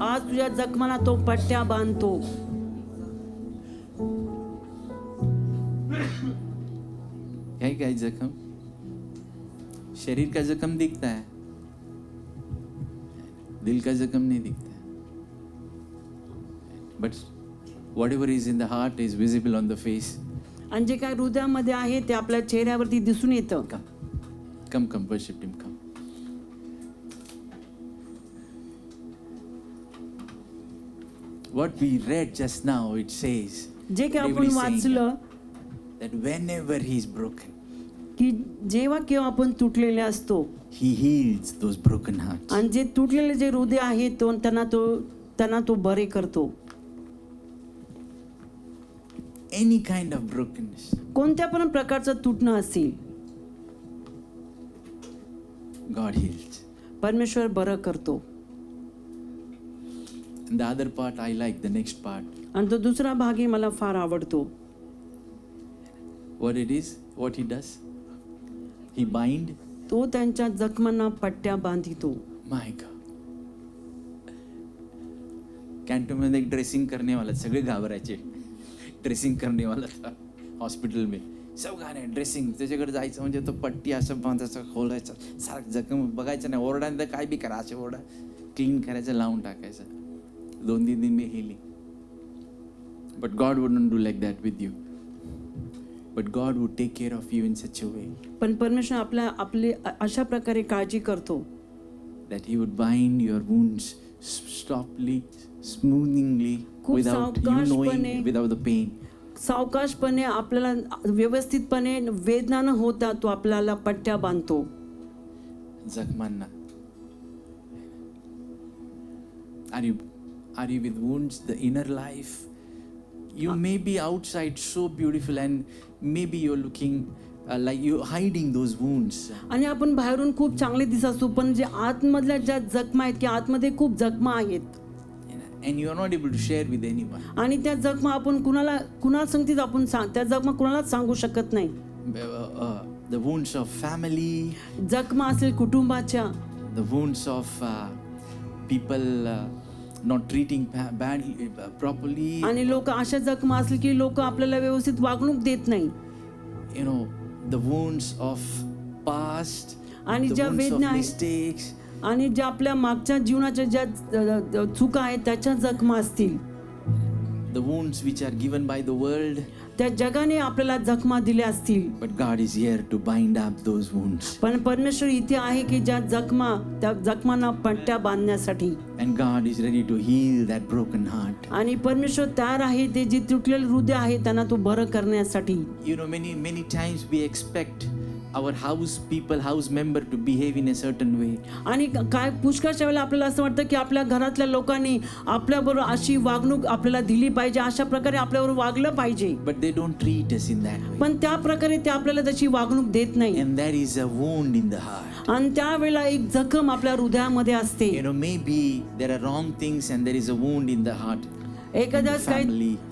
D: आज तुझ्या जखमाला तो पट्ट्या बांधतो.
C: है क्या जख्म? शरीर का जख्म दिखता है, दिल का जख्म नहीं दिखता है. But whatever is in the heart is visible on the face.
D: आणि जे काय हृदयामध्ये आहे ते आपल्या चेहऱ्यावरती दिसून येतं.
C: Come, worship team, come. What we read just now, it says
D: जे काय
C: David
D: आपण
C: is saying
D: वाचलं
C: that whenever he is broken,
D: की जेव्हा केव्हा आपण तुटलेले असतो
C: He heals those broken hearts.
D: आणि जे तुटलेले जे हृदय आहे त्यांना तो बरे करतो.
C: Any kind of brokenness,
D: कोणत्या पण प्रकारचं तुटणं असेल
C: God heals.
D: परमेश्वर बरं करतो.
C: And the other part I like, the next part.
D: आणि तो दुसरा भागही मला फार आवडतो.
C: What it is, what he does. He bind.
D: तो त्यांच्या जखमांना पट्ट्या बांधितो.
C: My God. कॅन्टोनमध्ये एक ड्रेसिंग करने वाला, सगळे घाबरायचे. ड्रेसिंग करने वाला था हॉस्पिटल में. सब गाणे ड्रेसिंग, त्याच्याकडे जायचं म्हणजे तो पट्टी असं बांधायचं, खोलायचं, सारखं जखम बघायचं नाही, ओरडा काय बी करा, असे ओरडा क्लीन करायचं, लावून टाकायचं. 2-3 दिन में healing. But God wouldn't do like that with you. But God would take care of you in such a way
D: पण परमेश्वर आपली अशा प्रकारे काळजी करतो
C: that He would bind your wounds softly, smoothingly,
D: खूप
C: without you
D: सावकाशपणे,
C: knowing, without the pain.
D: सावकाशपणे आपल्याला व्यवस्थितपणे वेदना न होता तो आपल्याला पट्ट्या बांधतो.
C: जखमांना. Are you with wounds, the inner life? You may be outside so beautiful and maybe you're looking like you're hiding those wounds.
D: आणि आपण बाहेरून खूप चांगले दिसत असतो पण जे आतमधल्या ज्या जखमा आहेत की आतमध्ये खूप जखमा आहेत
C: And you are not able to share with anyone.
D: आणि त्या जखमा आपण कुणाला सांगतील आपण त्या जखमा कुणालाच सांगू शकत नाही.
C: The wounds of family,
D: जखमा असेल कुटुंबाच्या,
C: the wounds of people not treating badly, properly.
D: आणि लोक अशा जखमा असतील की लोक आपल्याला व्यवस्थित वागणूक देत नाही.
C: You know, the wounds of past,
D: आणि
C: the
D: ज्या
C: wounds of
D: वेदना आहेत
C: mistakes,
D: आणि ज्या आपल्या मागच्या जीवनाच्या ज्या चुका आहेत त्याच्या जखमा असतील,
C: the wounds which are given by the world.
D: त्या जगाने आपल्याला जखमा दिल्या असतील.
C: But God is here to bind up those wounds.
D: पण परमेश्वर इथे आहे की ज्या त्या जखमांना पट्ट्या बांधण्यासाठी.
C: And God is ready to heal that broken heart.
D: आणि परमेश्वर तयार आहे ते जे तुटलेले हृदय आहे त्यांना तो बरं करण्यासाठी.
C: You know, many times we expect our house member to behave in a certain way.
D: आणि काय पुष्कळच्या वेळेला आपल्याला असं वाटतं की आपल्या घरातल्या लोकांनी आपल्याबरोबर अशी वागणूक आपल्याला दिली पाहिजे, अशा प्रकारे आपल्यावर वागलं पाहिजे.
C: But they don't treat us in that way.
D: पण त्या प्रकारे ते आपल्याला तशी वागणूक देत नाही.
C: And there is a wound in the heart.
D: आणि त्यावेळेला एक जखम आपल्या हृदयामध्ये असते.
C: You know, maybe there are wrong things and there is a wound in the heart.
D: एखाद्याच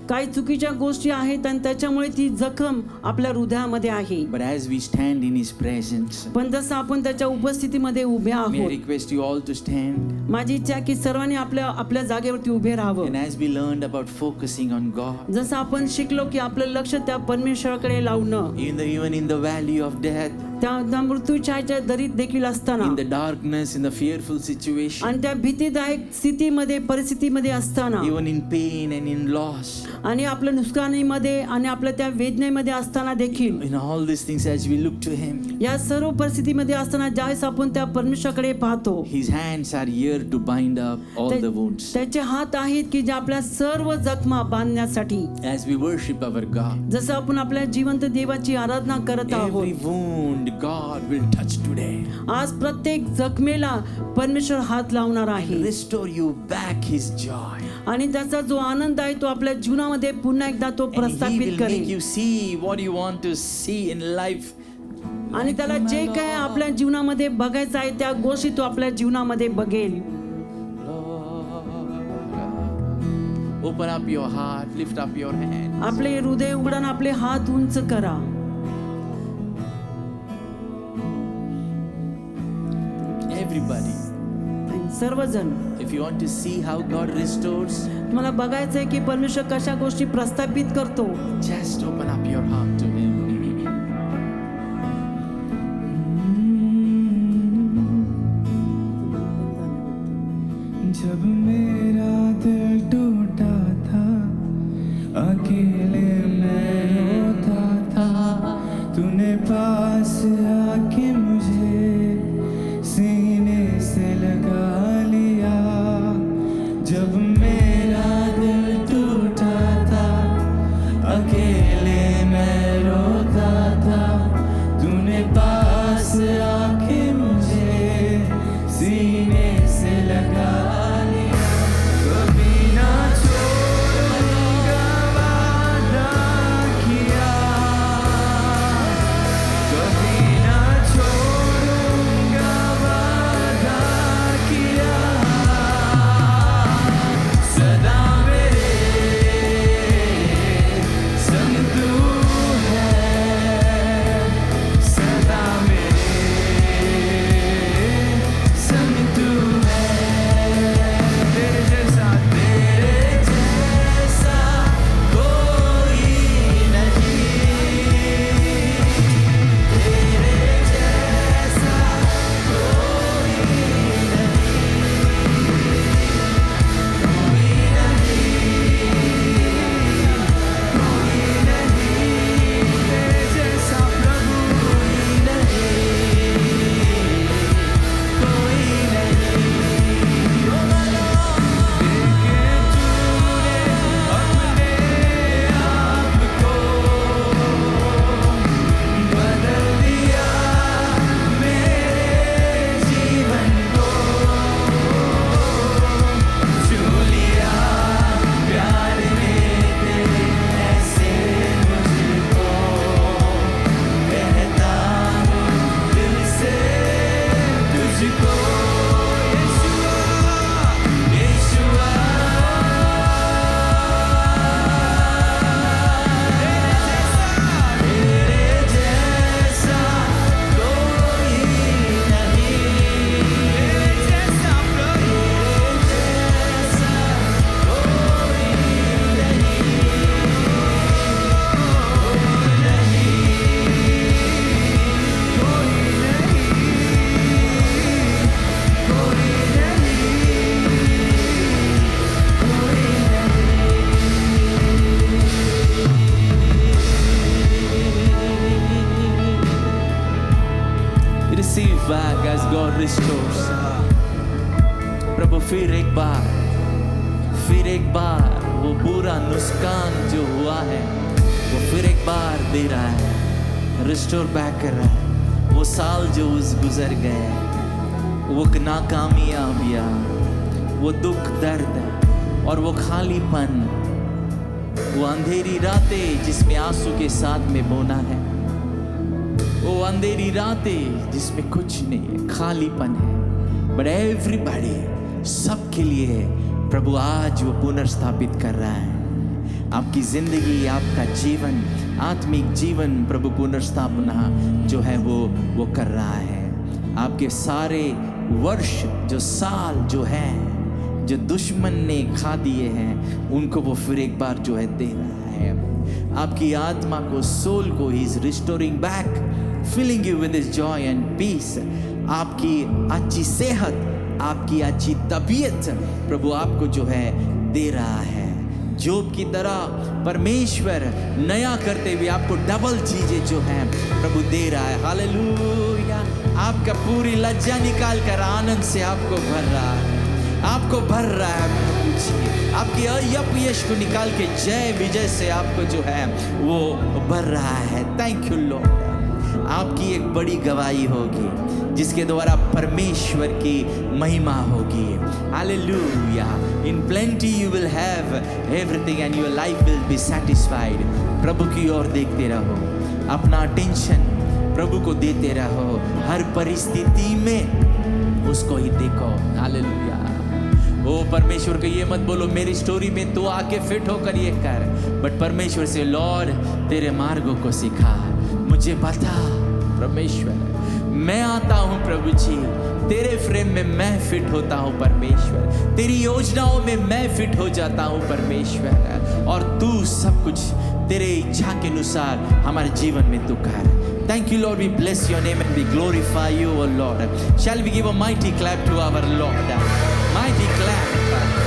D: काही चुकीच्या गोष्टी आहेत आणि त्याच्यामुळे ती जखम आपल्या हृदयामध्ये आहे.
C: But as we stand in His presence,
D: पण जसं आपण त्याच्या उपस्थितीमध्ये उभे
C: may I
D: आहोत,
C: request you all to stand.
D: माझी इच्छा की सर्वांनी आपल्या जागेवरती उभे राहावं.
C: And as we learned about focusing on God,
D: जसं आपण शिकलो की आपलं लक्ष त्या परमेश्वराकडे लावणं,
C: even in the valley of death,
D: त्या मृत्यूच्या दरीत देखील असताना,
C: in the darkness, in the fearful situation,
D: आणि त्या भीतीदायक परिस्थितीमध्ये असताना,
C: even in pain and in loss,
D: आणि आपल्या नुकसानीमध्ये आणि आपल्या त्या वेदनेमध्ये असताना देखील,
C: in all these things, as we look to Him,
D: या सर्व परिस्थितीमध्ये असताना ज्यावेळेस आपण त्या परमेश्वराकडे पाहतो,
C: His hands are here to bind up all the wounds.
D: त्याचे हात आहेत की जे आपल्या सर्व जखमा बांधण्यासाठी.
C: As we worship our God,
D: जसं आपण आपल्या जिवंत देवाची आराधना करत आहोत,
C: every wound God will touch today.
D: आज प्रत्येक जखमेला परमेश्वर हात लावणार आहे
C: Restore you back His joy.
D: आणि त्याचा जो आनंद आहे तो आपल्या जीवनामध्ये पुन्हा एकदा तो
C: And He
D: प्रस्थापित
C: will make
D: करेल.
C: you see what you want to see in life.
D: आणि त्याला जे काय आपल्या जीवनामध्ये बघायचं आहे त्या गोष्टी तो आपल्या जीवनामध्ये बघेल.
C: Open up your heart, lift up your hand.
D: आपले हृदय उघडा आणि आपले हात उंच करा.
C: Everybody,
D: सर्वजण,
C: if you want to see how God restores,
D: तुम्हाला बघायचंय की परमेश्वर कशा गोष्टी प्रस्थापित करतो,
C: just open up your heart to Him.
A: जब मेरा दिल टूटा था, अकेले मैं रोता था, तूने पास आके मुझे सीने से लगा लिया. जब मेरा दिल टूटा था, अकेले मैं रोता था,
C: तूने पास आके मुझे सीने से लगा लिया। कभी ना छोड़ूंगा वादा किया, कभी ना छोड़ूंगा वादा किया। सदा मेरे संग तू है, सदा मेरे संग तू है। तेरे जैसा कोई नहीं, तेरे जैसा कोई तेरे जैसा प्रभु कोई बदल दिया मेरे जीवन को, छू लिया प्यार ने तेरे ऐसे मुझको। कहता हूँ दिल से तुझको, यीशुआ, यीशुआ। तेरे जैसा कोई नहीं, तेरे जैसा प्रभु, तेरे जैसा कोई Receive back as God restores. प्रभु फिर एक बार वो बुरा नुकसान जो हुआ है वो फिर एक बार दे रहा है, रिस्टोर बैक कर रहा है। वो साल जो गुजर गए, वो नाकामयाबियां, वो दुख दर्द और वो खालीपन, वो अंधेरी रातें जिसमें आंसू के साथ में बोना है, वो अंधेरी रातें जिसमें कुछ नहीं है, खालीपन है। बट एवरीबॉडी, सबके लिए प्रभु आज वो पुनर्स्थापित कर रहा है। आपकी जिंदगी, आपका जीवन, आत्मिक जीवन प्रभु पुनर्स्थापना जो है वो कर रहा है। आपके सारे वर्ष जो साल जो है, जो दुश्मन ने खा दिए हैं, उनको वो फिर एक बार जो है दे रहा है। आपकी आत्मा को, सोल को he is restoring back, filling you with his joy and peace. आपकी अच्छी सेहत, आपकी अच्छी तबीयत प्रभु आपको जो है दे रहा है। जोब की तरह परमेश्वर नया करते हुए आपको डबल चीजें जो हैं प्रभु दे रहा है। हालेलुया। आपका पूरी लज्जा निकाल कर आनंद से आपको भर रहा है, आपको भर रहा है प्रभु जी। आपकी अपयश को निकाल के जय विजय से आपको जो है वो भर रहा है। Thank you Lord. आपकी एक बड़ी गवाही होगी जिसके द्वारा परमेश्वर की महिमा होगी। Hallelujah. In plenty you will have everything and your life will be satisfied. प्रभु की ओर देखते रहो, अपना अटेंशन प्रभु को देते रहो, हर परिस्थिति में उसको ही देखो। हालेलुया। ओ परमेश्वर को ये मत बोलो मेरी स्टोरी में तू आके फिट होकर ये कर, बट परमेश्वर से लॉर्ड तेरे मार्गों को सिखा, मुझे बता परमेश्वर। मैं आता हूँ प्रभु जी, तेरे फ्रेम में मैं फिट होता हूँ परमेश्वर, तेरी योजनाओं में मैं फिट हो जाता हूँ परमेश्वर, और तू सब कुछ तेरे इच्छा के अनुसार हमारे जीवन में तू कर। Thank you Lord, we bless your name and we glorify you, O Lord. Shall we give a mighty clap to our Lord? Mighty clap.